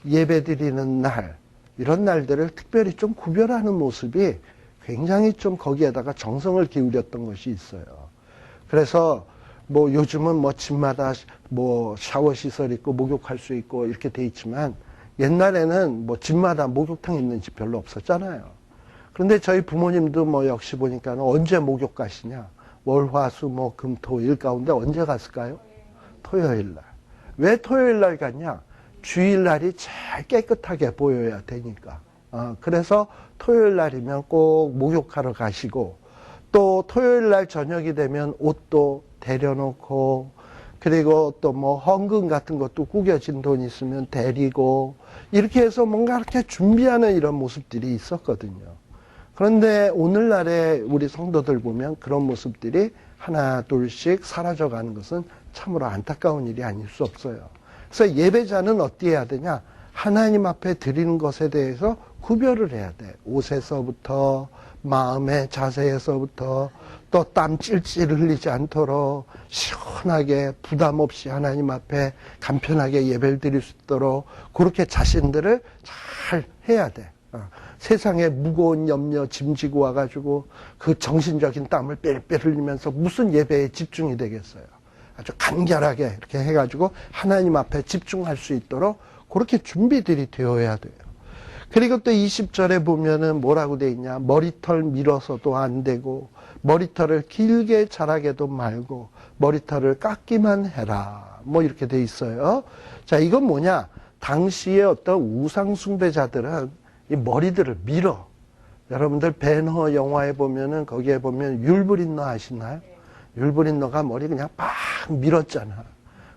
[SPEAKER 1] 예배 드리는 날, 이런 날들을 특별히 좀 구별하는 모습이 굉장히 좀 거기에다가 정성을 기울였던 것이 있어요. 그래서 뭐 요즘은 뭐 집마다 뭐 샤워 시설 있고 목욕할 수 있고 이렇게 돼 있지만 옛날에는 뭐 집마다 목욕탕 있는 집 별로 없었잖아요. 그런데 저희 부모님도 뭐 역시 보니까 언제 목욕 가시냐? 월, 화, 수, 목, 금, 토, 일 가운데 언제 갔을까요? 토요일 날. 왜 토요일 날 갔냐? 주일 날이 제일 깨끗하게 보여야 되니까. 그래서 토요일 날이면 꼭 목욕하러 가시고, 또 토요일 날 저녁이 되면 옷도 데려놓고, 그리고 또 뭐 헌금 같은 것도 구겨진 돈 있으면 데리고, 이렇게 해서 뭔가 이렇게 준비하는 이런 모습들이 있었거든요. 그런데 오늘날에 우리 성도들 보면 그런 모습들이 하나 둘씩 사라져가는 것은 참으로 안타까운 일이 아닐 수 없어요. 그래서 예배자는 어떻게 해야 되냐? 하나님 앞에 드리는 것에 대해서 구별을 해야 돼. 옷에서부터, 마음의 자세에서부터, 또 땀 찔찔 흘리지 않도록 시원하게 부담 없이 하나님 앞에 간편하게 예배를 드릴 수 있도록 그렇게 자신들을 잘 해야 돼. 세상에 무거운 염려 짐지고 와가지고 그 정신적인 땀을 뺄뺄 흘리면서 무슨 예배에 집중이 되겠어요. 아주 간결하게 이렇게 해가지고 하나님 앞에 집중할 수 있도록 그렇게 준비들이 되어야 돼요. 그리고 또 20절에 보면은 뭐라고 돼 있냐? 머리털 밀어서도 안 되고, 머리털을 길게 자라게도 말고, 머리털을 깎기만 해라. 뭐 이렇게 돼 있어요. 자, 이건 뭐냐? 당시에 어떤 우상숭배자들은 이 머리들을 밀어. 여러분들 배너 영화에 보면은 거기에 보면 율브린너 아시나요? 율브린너가 머리 그냥 빡 밀었잖아.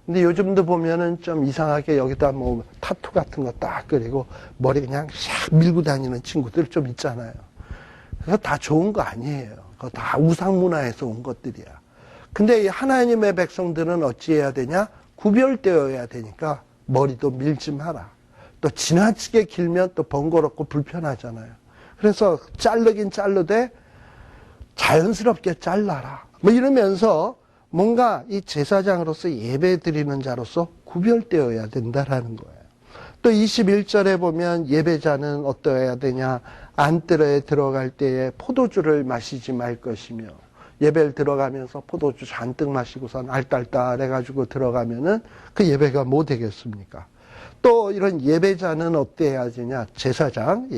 [SPEAKER 1] 근데 요즘도 보면은 좀 이상하게 여기다 뭐 타투 같은 거 딱 그리고 머리 그냥 샥 밀고 다니는 친구들 좀 있잖아요. 그거 다 좋은 거 아니에요. 그거 다 우상 문화에서 온 것들이야. 근데 이 하나님의 백성들은 어찌해야 되냐? 구별되어야 되니까 머리도 밀지 마라. 또 지나치게 길면 또 번거롭고 불편하잖아요. 그래서 자르긴 자르되 자연스럽게 잘라라. 뭐 이러면서 뭔가 이 제사장으로서 예배 드리는 자로서 구별되어야 된다라는 거예요. 또 21절에 보면 예배자는 어떠해야 되냐? 안뜰에 들어갈 때에 포도주를 마시지 말 것이며, 예배를 들어가면서 포도주 잔뜩 마시고선 알딸딸 해가지고 들어가면은 그 예배가 뭐 되겠습니까? 또 이런 예배자는 어때야 되냐? 제사장,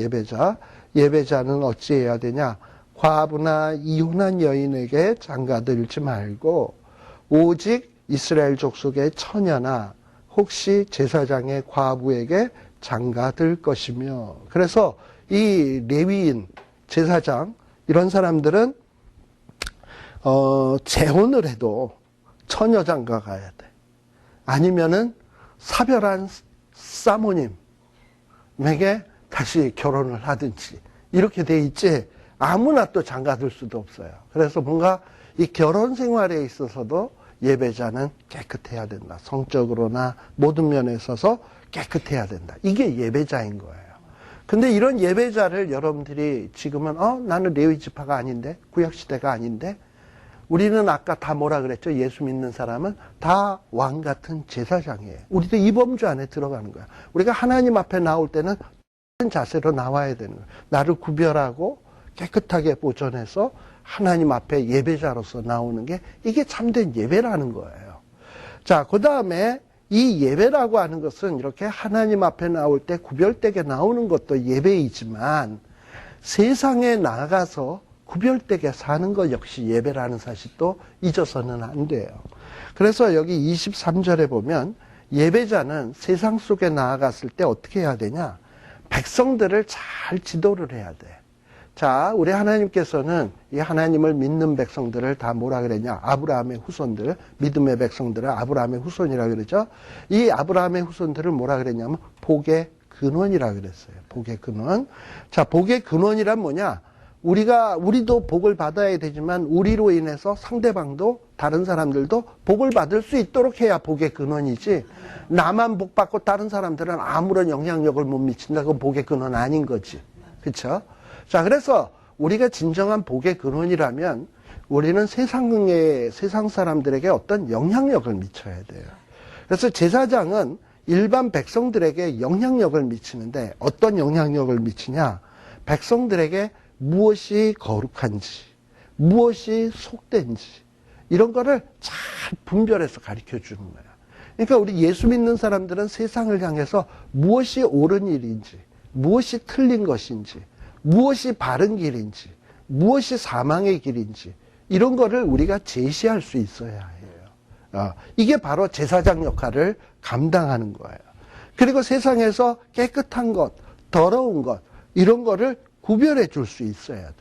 [SPEAKER 1] 예배자는 어찌해야 되냐? 과부나 이혼한 여인에게 장가들지 말고 오직 이스라엘 족속의 처녀나 혹시 제사장의 과부에게 장가들 것이며, 그래서 이 레위인, 제사장 이런 사람들은 재혼을 해도 처녀 장가 가야 돼. 아니면은 사별한 사모님에게 다시 결혼을 하든지 이렇게 돼 있지 아무나 또 장가들 수도 없어요. 그래서 뭔가 이 결혼 생활에 있어서도 예배자는 깨끗해야 된다. 성적으로나 모든 면에 있어서 깨끗해야 된다. 이게 예배자인 거예요. 근데 이런 예배자를 여러분들이 지금은 나는 레위 지파가 아닌데, 구약시대가 아닌데, 우리는 아까 다 뭐라 그랬죠? 예수 믿는 사람은 다 왕 같은 제사장이에요. 우리도 이 범주 안에 들어가는 거야. 우리가 하나님 앞에 나올 때는 다른 자세로 나와야 되는 거야. 나를 구별하고 깨끗하게 보존해서 하나님 앞에 예배자로서 나오는 게 이게 참된 예배라는 거예요. 자, 그 다음에 이 예배라고 하는 것은 이렇게 하나님 앞에 나올 때 구별되게 나오는 것도 예배이지만 세상에 나가서 구별되게 사는 것 역시 예배라는 사실도 잊어서는 안 돼요. 그래서 여기 23절에 보면 예배자는 세상 속에 나아갔을 때 어떻게 해야 되냐? 백성들을 잘 지도를 해야 돼. 자, 우리 하나님께서는 이 하나님을 믿는 백성들을 다 뭐라 그랬냐? 아브라함의 후손들, 믿음의 백성들을 아브라함의 후손이라 그러죠. 이 아브라함의 후손들을 뭐라 그랬냐면 복의 근원이라 그랬어요. 복의 근원. 자, 복의 근원이란 뭐냐? 우리도 복을 받아야 되지만 우리로 인해서 상대방도 다른 사람들도 복을 받을 수 있도록 해야 복의 근원이지. 나만 복 받고 다른 사람들은 아무런 영향력을 못 미친다. 그건 복의 근원 아닌 거지. 그렇죠? 자, 그래서 우리가 진정한 복의 근원이라면 우리는 세상 사람들에게 어떤 영향력을 미쳐야 돼요. 그래서 제사장은 일반 백성들에게 영향력을 미치는데 어떤 영향력을 미치냐? 백성들에게 무엇이 거룩한지, 무엇이 속된지 이런 거를 잘 분별해서 가르쳐 주는 거야. 그러니까 우리 예수 믿는 사람들은 세상을 향해서 무엇이 옳은 일인지, 무엇이 틀린 것인지, 무엇이 바른 길인지, 무엇이 사망의 길인지, 이런 거를 우리가 제시할 수 있어야 해요. 이게 바로 제사장 역할을 감당하는 거예요. 그리고 세상에서 깨끗한 것, 더러운 것, 이런 거를 구별해 줄 수 있어야 돼요.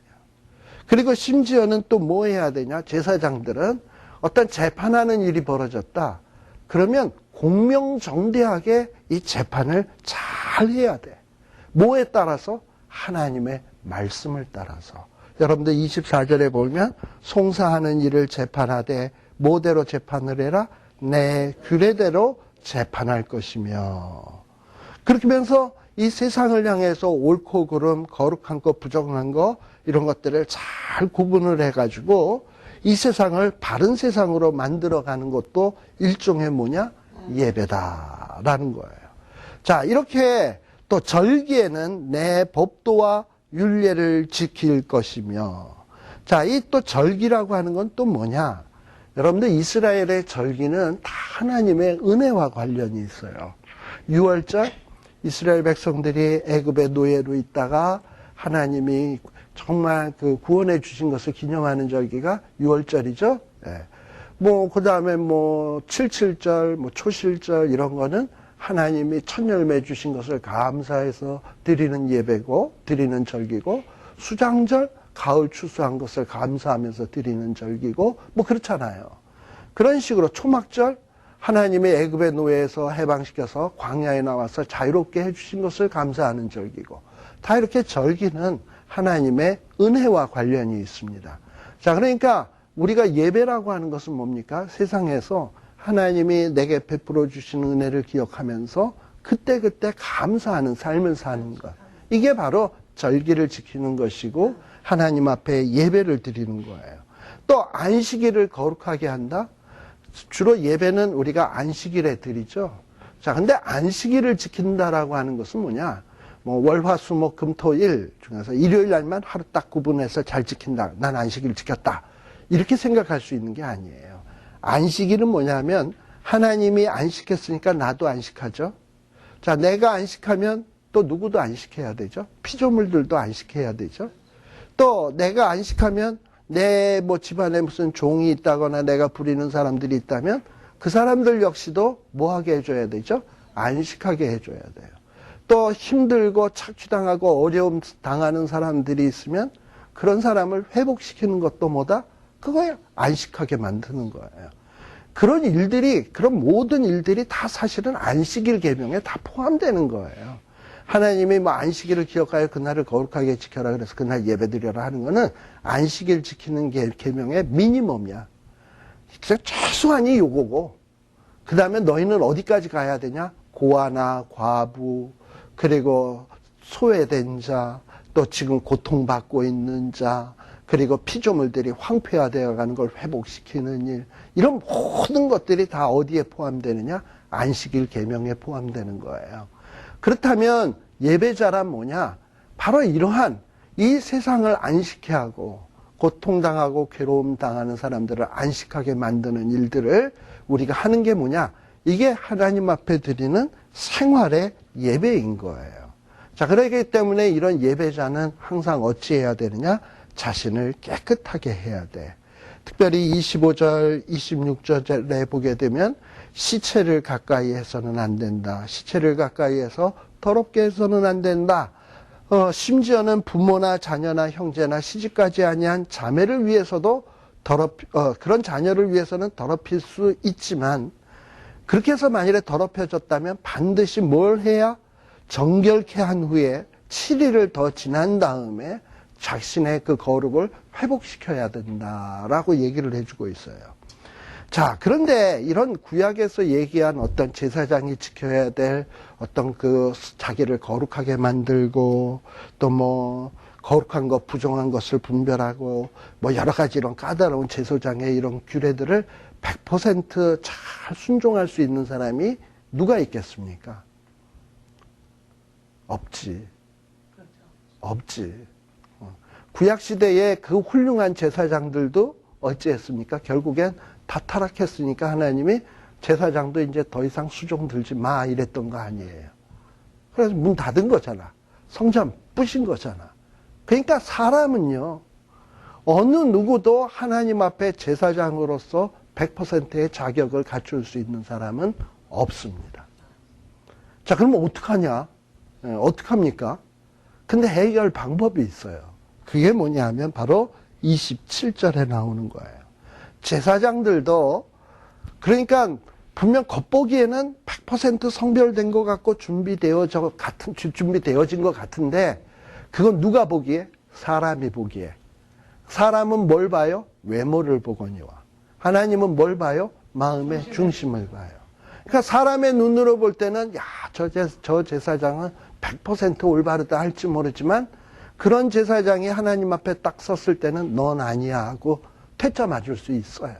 [SPEAKER 1] 그리고 심지어는 또 뭐 해야 되냐? 제사장들은 어떤 재판하는 일이 벌어졌다. 그러면 공명정대하게 이 재판을 잘 해야 돼. 뭐에 따라서? 하나님의 말씀을 따라서. 여러분들 24절에 보면 송사하는 일을 재판하되 뭐대로 재판을 해라? 내 규례대로 재판할 것이며. 그렇게 하면서 이 세상을 향해서 옳고 그름, 거룩한 것, 부정한 것, 이런 것들을 잘 구분을 해가지고 이 세상을 바른 세상으로 만들어가는 것도 일종의 뭐냐? 예배다라는 거예요. 자, 이렇게 또 절기에는 내 법도와 율례를 지킬 것이며. 자, 이 또 절기라고 하는 건 또 뭐냐? 여러분들 이스라엘의 절기는 다 하나님의 은혜와 관련이 있어요. 6월절 이스라엘 백성들이 애굽의 노예로 있다가 하나님이 정말 그 구원해 주신 것을 기념하는 절기가 6월절이죠. 예. 그 다음에 77절, 초실절 이런 거는 하나님이 첫 열매 주신 것을 감사해서 드리는 예배고, 드리는 절기고, 수장절, 가을 추수한 것을 감사하면서 드리는 절기고, 그렇잖아요. 그런 식으로 초막절, 하나님의 애굽의 노예에서 해방시켜서 광야에 나와서 자유롭게 해주신 것을 감사하는 절기고, 다 이렇게 절기는 하나님의 은혜와 관련이 있습니다. 자, 그러니까 우리가 예배라고 하는 것은 뭡니까? 세상에서 하나님이 내게 베풀어 주신 은혜를 기억하면서 그때그때 감사하는 삶을 사는 것. 이게 바로 절기를 지키는 것이고 하나님 앞에 예배를 드리는 거예요. 또 안식일을 거룩하게 한다? 주로 예배는 우리가 안식일에 드리죠. 자, 근데 안식일을 지킨다라고 하는 것은 뭐냐? 월화수목금토일 중에서 일요일 날만 하루 딱 구분해서 잘 지킨다. 난 안식일 지켰다. 이렇게 생각할 수 있는 게 아니에요. 안식일은 뭐냐면 하나님이 안식했으니까 나도 안식하죠. 자, 내가 안식하면 또 누구도 안식해야 되죠. 피조물들도 안식해야 되죠. 또 내가 안식하면 내 집안에 무슨 종이 있다거나 내가 부리는 사람들이 있다면 그 사람들 역시도 뭐 하게 해줘야 되죠? 안식하게 해줘야 돼요. 또 힘들고 착취당하고 어려움 당하는 사람들이 있으면 그런 사람을 회복시키는 것도 뭐다? 그거야. 안식하게 만드는 거예요. 그런 일들이, 그런 모든 일들이 다 사실은 안식일 계명에 다 포함되는 거예요. 하나님이 안식일을 기억하여 그날을 거룩하게 지켜라 그래서 그날 예배드려라 하는 거는 안식일 지키는 계명의 미니멈이야. 최소한이 요거고, 그 다음에 너희는 어디까지 가야 되냐? 고아나 과부, 그리고 소외된 자, 또 지금 고통받고 있는 자, 그리고 피조물들이 황폐화되어 가는 걸 회복시키는 일, 이런 모든 것들이 다 어디에 포함되느냐? 안식일 계명에 포함되는 거예요. 그렇다면 예배자란 뭐냐? 바로 이러한 이 세상을 안식케 하고 고통당하고 괴로움 당하는 사람들을 안식하게 만드는 일들을 우리가 하는 게 뭐냐? 이게 하나님 앞에 드리는 생활의 예배인 거예요. 자, 그렇기 때문에 이런 예배자는 항상 어찌해야 되느냐? 자신을 깨끗하게 해야 돼. 특별히 25절, 26절에 보게 되면 시체를 가까이 해서는 안 된다. 시체를 가까이 해서 더럽게 해서는 안 된다. 심지어는 부모나 자녀나 형제나 시집가지 아니한 자매를 위해서도 그런 자녀를 위해서는 더럽힐 수 있지만 그렇게 해서 만일에 더럽혀졌다면 반드시 뭘 해야? 정결케 한 후에 7일을 더 지난 다음에 자신의 그 거룩을 회복시켜야 된다라고 얘기를 해주고 있어요. 자, 그런데 이런 구약에서 얘기한 어떤 제사장이 지켜야 될 어떤 그 자기를 거룩하게 만들고 또 거룩한 것, 부정한 것을 분별하고 여러 가지 이런 까다로운 제사장의 이런 규례들을 100%잘 순종할 수 있는 사람이 누가 있겠습니까? 없지. 없지. 구약시대에 그 훌륭한 제사장들도 어찌했습니까? 결국엔 다 타락했으니까 하나님이 제사장도 이제 더 이상 수종 들지 마 이랬던 거 아니에요. 그래서 문 닫은 거잖아. 성전 부신 거잖아. 그러니까 사람은요, 어느 누구도 하나님 앞에 제사장으로서 100%의 자격을 갖출 수 있는 사람은 없습니다. 자, 그러면 어떡하냐? 어떡합니까? 근데 해결 방법이 있어요. 그게 뭐냐 하면 바로 27절에 나오는 거예요. 제사장들도 그러니까 분명 겉보기에는 100% 성별된 것 같고 준비되어진 것 같은데 그건 누가 보기에? 사람이 보기에. 사람은 뭘 봐요? 외모를 보거니와. 하나님은 뭘 봐요? 마음의 중심을 봐요. 그러니까 사람의 눈으로 볼 때는 야, 저 제사장은 100% 올바르다 할지 모르지만 그런 제사장이 하나님 앞에 딱 섰을 때는 넌 아니야 하고 퇴짜 맞을 수 있어요.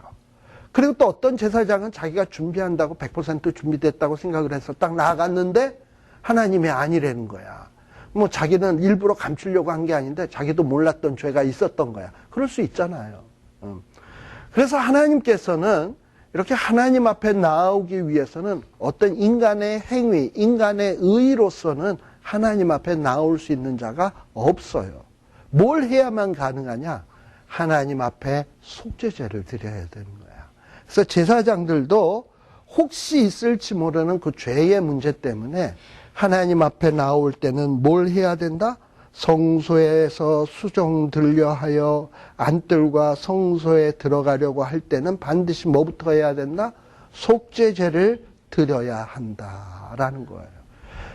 [SPEAKER 1] 그리고 또 어떤 제사장은 자기가 준비한다고 100% 준비됐다고 생각을 해서 딱 나아갔는데 하나님이 아니라는 거야. 뭐 자기는 일부러 감추려고 한 게 아닌데 자기도 몰랐던 죄가 있었던 거야. 그럴 수 있잖아요. 그래서 하나님께서는 이렇게 하나님 앞에 나오기 위해서는 어떤 인간의 행위, 인간의 의로서는 하나님 앞에 나올 수 있는 자가 없어요. 뭘 해야만 가능하냐? 하나님 앞에 속죄제를 드려야 되는 거야. 그래서 제사장들도 혹시 있을지 모르는 그 죄의 문제 때문에 하나님 앞에 나올 때는 뭘 해야 된다? 성소에서 수종 들려 하여 안뜰과 성소에 들어가려고 할 때는 반드시 뭐부터 해야 된다? 속죄제를 드려야 한다라는 거예요.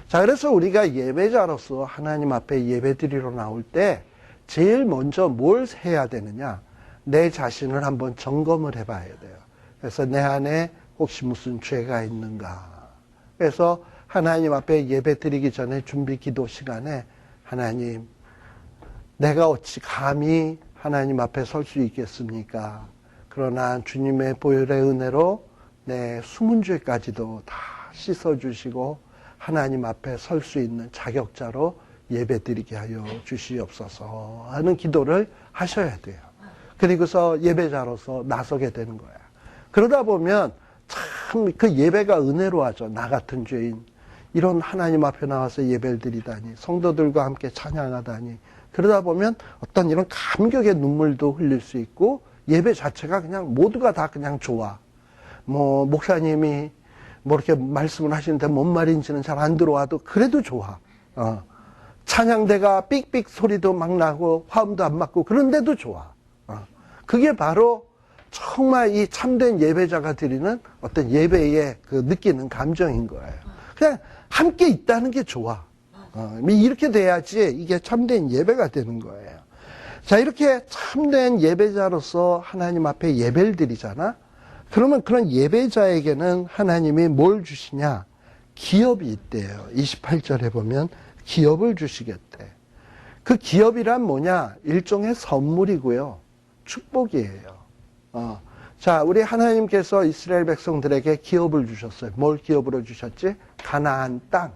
[SPEAKER 1] 자, 그래서 우리가 예배자로서 하나님 앞에 예배드리러 나올 때 제일 먼저 뭘 해야 되느냐? 내 자신을 한번 점검을 해봐야 돼요. 그래서 내 안에 혹시 무슨 죄가 있는가? 그래서 하나님 앞에 예배드리기 전에 준비 기도 시간에 하나님, 내가 어찌 감히 하나님 앞에 설 수 있겠습니까? 그러나 주님의 보혈의 은혜로 내 숨은 죄까지도 다 씻어주시고 하나님 앞에 설 수 있는 자격자로 예배드리게 하여 주시옵소서 하는 기도를 하셔야 돼요. 그리고서 예배자로서 나서게 되는 거야. 그러다 보면 참 그 예배가 은혜로워하죠. 나 같은 죄인. 이런 하나님 앞에 나와서 예배를 드리다니, 성도들과 함께 찬양하다니, 그러다 보면 어떤 이런 감격의 눈물도 흘릴 수 있고, 예배 자체가 그냥 모두가 다 그냥 좋아. 뭐, 목사님이 뭐 이렇게 말씀을 하시는데 뭔 말인지는 잘 안 들어와도 그래도 좋아. 찬양대가 삑삑 소리도 막 나고, 화음도 안 맞고, 그런데도 좋아. 그게 바로 정말 이 참된 예배자가 드리는 어떤 예배의 그 느끼는 감정인 거예요. 그냥 함께 있다는 게 좋아. 이렇게 돼야지 이게 참된 예배가 되는 거예요. 자, 이렇게 참된 예배자로서 하나님 앞에 예배를 드리잖아? 그러면 그런 예배자에게는 하나님이 뭘 주시냐? 기업이 있대요. 28절에 보면 기업을 주시겠대. 그 기업이란 뭐냐? 일종의 선물이고요. 축복이에요. 자, 우리 하나님께서 이스라엘 백성들에게 기업을 주셨어요. 뭘 기업으로 주셨지? 가나안 땅.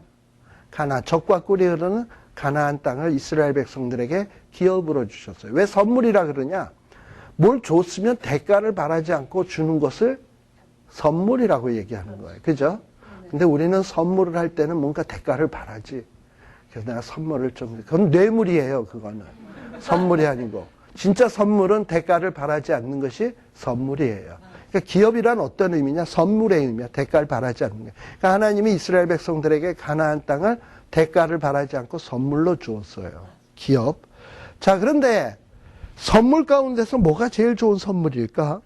[SPEAKER 1] 젖과 꿀이 흐르는 가나안 땅을 이스라엘 백성들에게 기업으로 주셨어요. 왜 선물이라 그러냐? 뭘 줬으면 대가를 바라지 않고 주는 것을 선물이라고 얘기하는 거예요. 그죠? 근데 우리는 선물을 할 때는 뭔가 대가를 바라지. 그래서 내가 선물을 그건 뇌물이에요, 그거는. 선물이 아니고. 진짜 선물은 대가를 바라지 않는 것이 선물이에요. 그러니까 기업이란 어떤 의미냐? 선물의 의미야. 대가를 바라지 않는 거예요. 그러니까 하나님이 이스라엘 백성들에게 가나안 땅을 대가를 바라지 않고 선물로 주었어요. 기업. 자, 그런데 선물 가운데서 뭐가 제일 좋은 선물일까?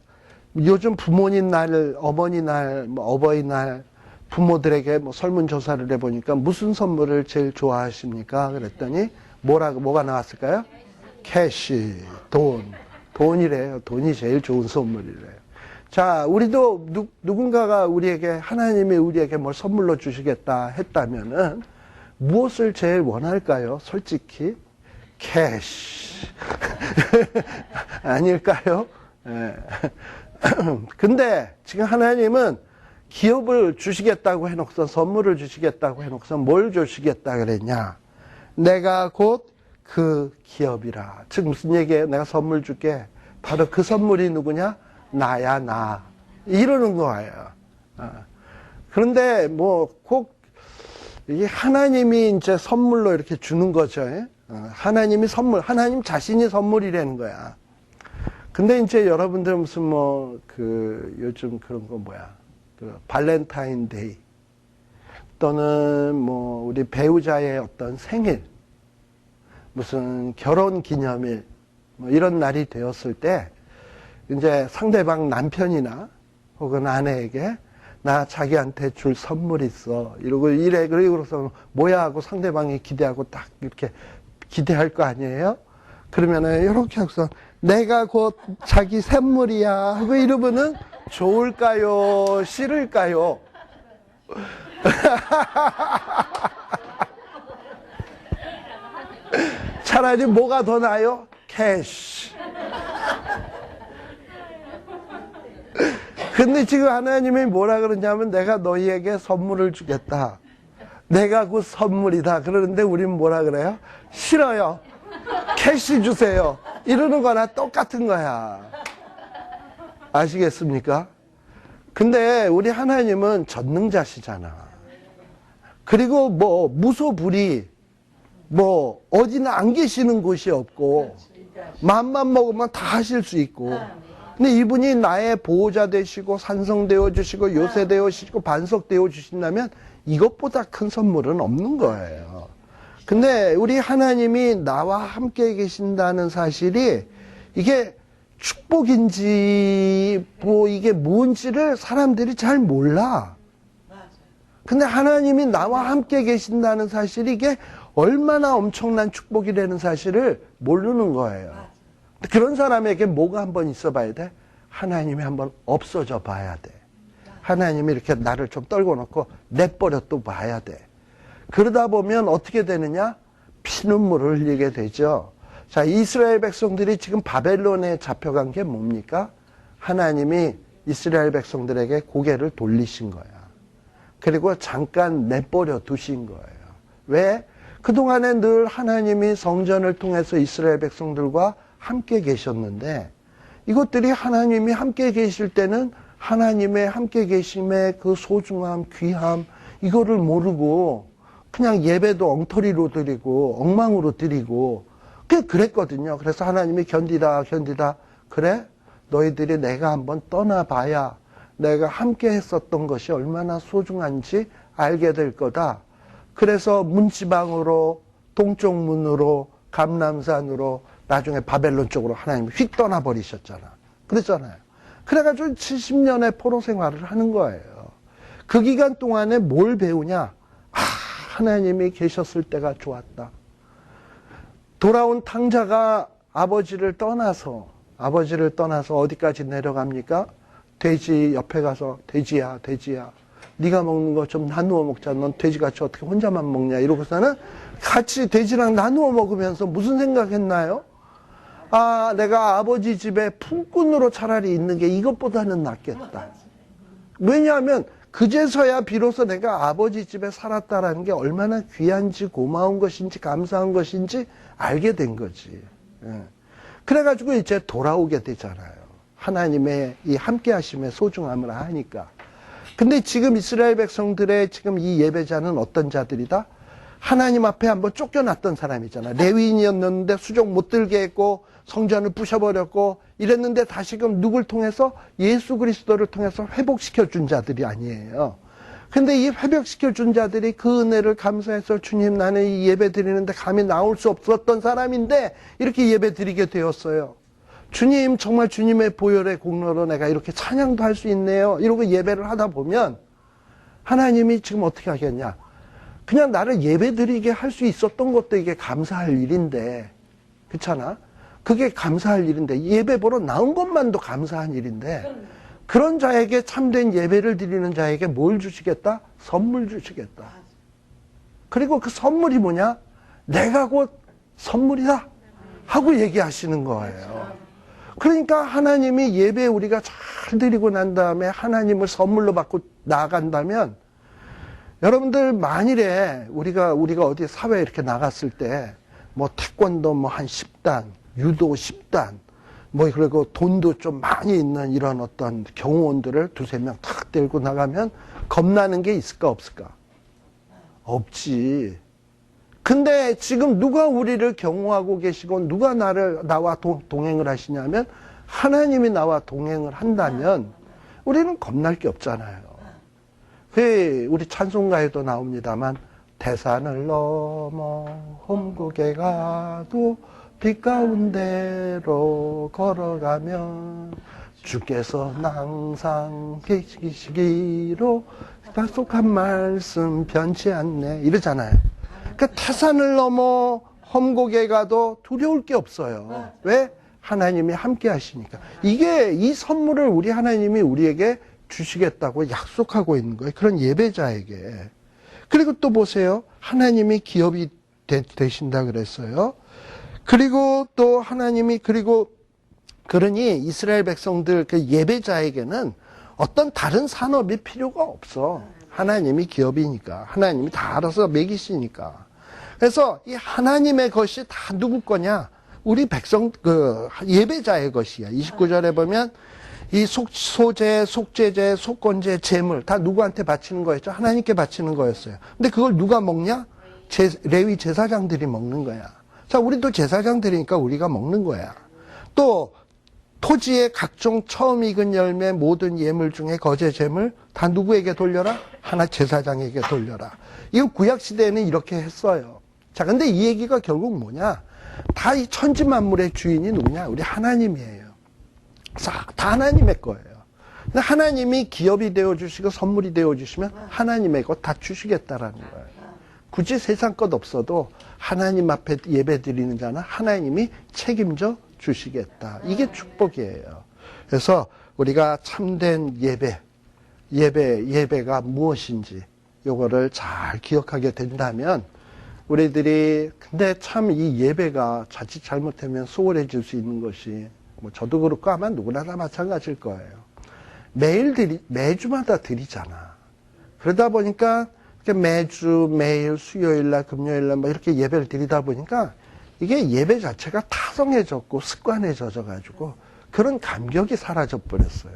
[SPEAKER 1] 요즘 부모님 날, 어머니 날, 어버이날 부모들에게 설문조사를 해보니까 무슨 선물을 제일 좋아하십니까? 그랬더니 뭐가 나왔을까요? 캐시, 돈이래요. 돈이 제일 좋은 선물이래요. 자, 우리도 누군가가 우리에게, 하나님이 우리에게 뭘 선물로 주시겠다 했다면은 무엇을 제일 원할까요? 솔직히 캐시 아닐까요? 예. 근데 지금 하나님은 기업을 주시겠다고 해놓고서, 선물을 주시겠다고 해놓고서 뭘 주시겠다 그랬냐? 내가 곧 그 기업이라. 즉 무슨 얘기예요? 내가 선물 줄게. 바로 그 선물이 누구냐? 나야, 나. 이러는 거예요. 그런데 뭐 꼭 이게 하나님이 이제 선물로 이렇게 주는 거죠. 하나님이 선물, 하나님 자신이 선물이라는 거야. 근데 이제 여러분들 무슨 요즘 그런 거 뭐야. 발렌타인데이 또는 우리 배우자의 어떤 생일, 무슨 결혼 기념일, 이런 날이 되었을 때 이제 상대방 남편이나 혹은 아내에게 나 자기한테 줄 선물 있어. 이러고 이래. 그러고서 뭐야 하고 상대방이 기대하고 딱 이렇게 기대할 거 아니에요? 그러면은 이렇게 하고서 내가 곧 자기 선물이야 하고 이러면은 좋을까요? 싫을까요? 차라리 뭐가 더 나아요? 캐시. 근데 지금 하나님이 뭐라 그러냐면 내가 너희에게 선물을 주겠다. 내가 그 선물이다. 그러는데 우리는 뭐라 그래요? 싫어요. 캐시 주세요. 이러는 거나 똑같은 거야. 아시겠습니까? 근데 우리 하나님은 전능자시잖아. 그리고 무소불위, 어디는 안 계시는 곳이 없고, 마음만 먹으면 다 하실 수 있고, 근데 이분이 나의 보호자 되시고, 산성되어 주시고, 요새되어 주시고, 반석되어 주신다면, 이것보다 큰 선물은 없는 거예요. 근데 우리 하나님이 나와 함께 계신다는 사실이, 이게 축복인지, 이게 뭔지를 사람들이 잘 몰라. 근데 하나님이 나와 함께 계신다는 사실이 이게 얼마나 엄청난 축복이라는 사실을 모르는 거예요. 그런 사람에게 뭐가 한번 있어 봐야 돼? 하나님이 한번 없어져 봐야 돼. 하나님이 이렇게 나를 좀 떨궈 놓고 내버려 또 봐야 돼. 그러다 보면 어떻게 되느냐? 피눈물을 흘리게 되죠. 자, 이스라엘 백성들이 지금 바벨론에 잡혀간 게 뭡니까? 하나님이 이스라엘 백성들에게 고개를 돌리신 거야. 그리고 잠깐 내버려 두신 거예요. 왜? 그동안에 늘 하나님이 성전을 통해서 이스라엘 백성들과 함께 계셨는데 이것들이 하나님이 함께 계실 때는 하나님의 함께 계심의 그 소중함, 귀함 이거를 모르고 그냥 예배도 엉터리로 드리고 엉망으로 드리고 그랬거든요. 그래서 하나님이 견디다 그래? 너희들이 내가 한번 떠나봐야 내가 함께 했었던 것이 얼마나 소중한지 알게 될 거다. 그래서 문지방으로 동쪽 문으로 감람산으로 나중에 바벨론 쪽으로 하나님이 휙 떠나버리셨잖아. 그랬잖아요. 그래가지고 70년의 포로 생활을 하는 거예요. 그 기간 동안에 뭘 배우냐? 하나님이 계셨을 때가 좋았다. 돌아온 탕자가 아버지를 떠나서 어디까지 내려갑니까? 돼지 옆에 가서 돼지야 네가 먹는 거 좀 나누어 먹자. 넌 돼지같이 어떻게 혼자만 먹냐. 이러고서는 같이 돼지랑 나누어 먹으면서 무슨 생각했나요? 내가 아버지 집에 품꾼으로 차라리 있는 게 이것보다는 낫겠다. 왜냐하면 그제서야 비로소 내가 아버지 집에 살았다라는 게 얼마나 귀한지 고마운 것인지 감사한 것인지 알게 된 거지. 그래가지고 이제 돌아오게 되잖아요. 하나님의 이 함께 하심의 소중함을 아니까. 근데 지금 이스라엘 백성들의 지금 이 예배자는 어떤 자들이다? 하나님 앞에 한번 쫓겨났던 사람이잖아. 레위인이었는데 수종 못 들게 했고 성전을 부셔버렸고 이랬는데 다시금 누굴 통해서? 예수 그리스도를 통해서 회복시켜 준 자들이 아니에요. 근데 이 회복시켜 준 자들이 그 은혜를 감사해서 주님 나는 이 예배 드리는데 감히 나올 수 없었던 사람인데 이렇게 예배 드리게 되었어요. 주님 정말 주님의 보혈의 공로로 내가 이렇게 찬양도 할 수 있네요. 이러고 예배를 하다 보면 하나님이 지금 어떻게 하겠냐. 그냥 나를 예배 드리게 할 수 있었던 것도 이게 감사할 일인데 그렇잖아. 그게 감사할 일인데 예배 보러 나온 것만도 감사한 일인데 그런 자에게 참된 예배를 드리는 자에게 뭘 주시겠다? 선물 주시겠다. 그리고 그 선물이 뭐냐? 내가 곧 선물이다 하고 얘기하시는 거예요. 그러니까 하나님이 예배 우리가 잘 드리고 난 다음에 하나님을 선물로 받고 나아간다면 여러분들 만일에 우리가 어디 사회에 이렇게 나갔을 때 태권도 한 10단, 유도 10단, 그리고 돈도 좀 많이 있는 이런 어떤 경호원들을 두세 명 탁 데리고 나가면 겁나는 게 있을까 없을까? 없지. 근데 지금 누가 우리를 경호하고 계시고 누가 나와 동행을 하시냐면 하나님이 나와 동행을 한다면 우리는 겁날 게 없잖아요. 우리 찬송가에도 나옵니다만 대산을 넘어 험곡에 가도 빛 가운데로 걸어가면 주께서 항상 계시기로 약속한 말씀 변치 않네 이러잖아요. 그러니까 태산을 넘어 험곡에 가도 두려울 게 없어요. 왜? 하나님이 함께 하시니까. 이 선물을 우리 하나님이 우리에게 주시겠다고 약속하고 있는 거예요. 그런 예배자에게. 그리고 또 보세요. 하나님이 기업이 되신다 그랬어요. 그리고 또 하나님이 그러니 이스라엘 백성들 그 예배자에게는 어떤 다른 산업이 필요가 없어. 하나님이 기업이니까. 하나님이 다 알아서 먹이시니까. 그래서 이 하나님의 것이 다 누구 거냐? 우리 예배자의 것이야. 29절에 보면 이 소재, 속죄제, 속건제, 제물 다 누구한테 바치는 거였죠? 하나님께 바치는 거였어요. 근데 그걸 누가 먹냐? 레위 제사장들이 먹는 거야. 자, 우리도 제사장들이니까 우리가 먹는 거야. 또 토지의 각종 처음 익은 열매 모든 예물 중에 거제 제물 다 누구에게 돌려라? 하나 제사장에게 돌려라. 이거 구약 시대에는 이렇게 했어요. 자, 근데 이 얘기가 결국 뭐냐? 다 이 천지 만물의 주인이 누구냐? 우리 하나님이에요. 다 하나님의 거예요. 근데 하나님이 기업이 되어 주시고 선물이 되어 주시면 하나님의 것 다 주시겠다라는 거예요. 굳이 세상 것 없어도 하나님 앞에 예배 드리는 자는 하나님이 책임져 주시겠다. 이게 축복이에요. 그래서 우리가 참된 예배가 무엇인지 요거를 잘 기억하게 된다면 우리들이 근데 참 이 예배가 자칫 잘못하면 소홀해질 수 있는 것이 뭐 저도 그렇고 아마 누구나 다 마찬가지일 거예요. 매주마다 드리잖아. 그러다 보니까 매일 수요일날 금요일날 뭐 이렇게 예배를 드리다 보니까 이게 예배 자체가 타성해졌고 습관해져가지고 그런 감격이 사라져 버렸어요.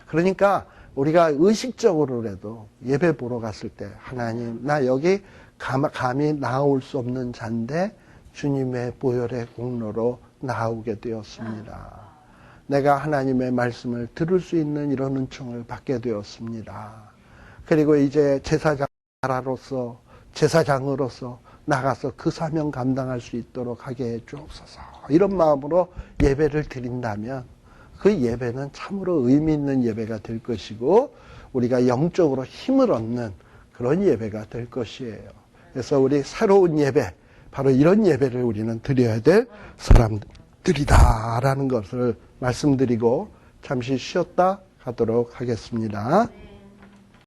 [SPEAKER 1] 그러니까 우리가 의식적으로라도 예배 보러 갔을 때 하나님 나 여기 감히 나올 수 없는 자인데 주님의 보혈의 공로로 나오게 되었습니다. 내가 하나님의 말씀을 들을 수 있는 이런 은총을 받게 되었습니다. 그리고 이제 제사장으로서 나가서 그 사명 감당할 수 있도록 하게 해 주옵소서. 이런 마음으로 예배를 드린다면 그 예배는 참으로 의미 있는 예배가 될 것이고 우리가 영적으로 힘을 얻는 그런 예배가 될 것이에요. 그래서 우리 새로운 예배, 바로 이런 예배를 우리는 드려야 될 사람들이다라는 것을 말씀드리고 잠시 쉬었다 가도록 하겠습니다.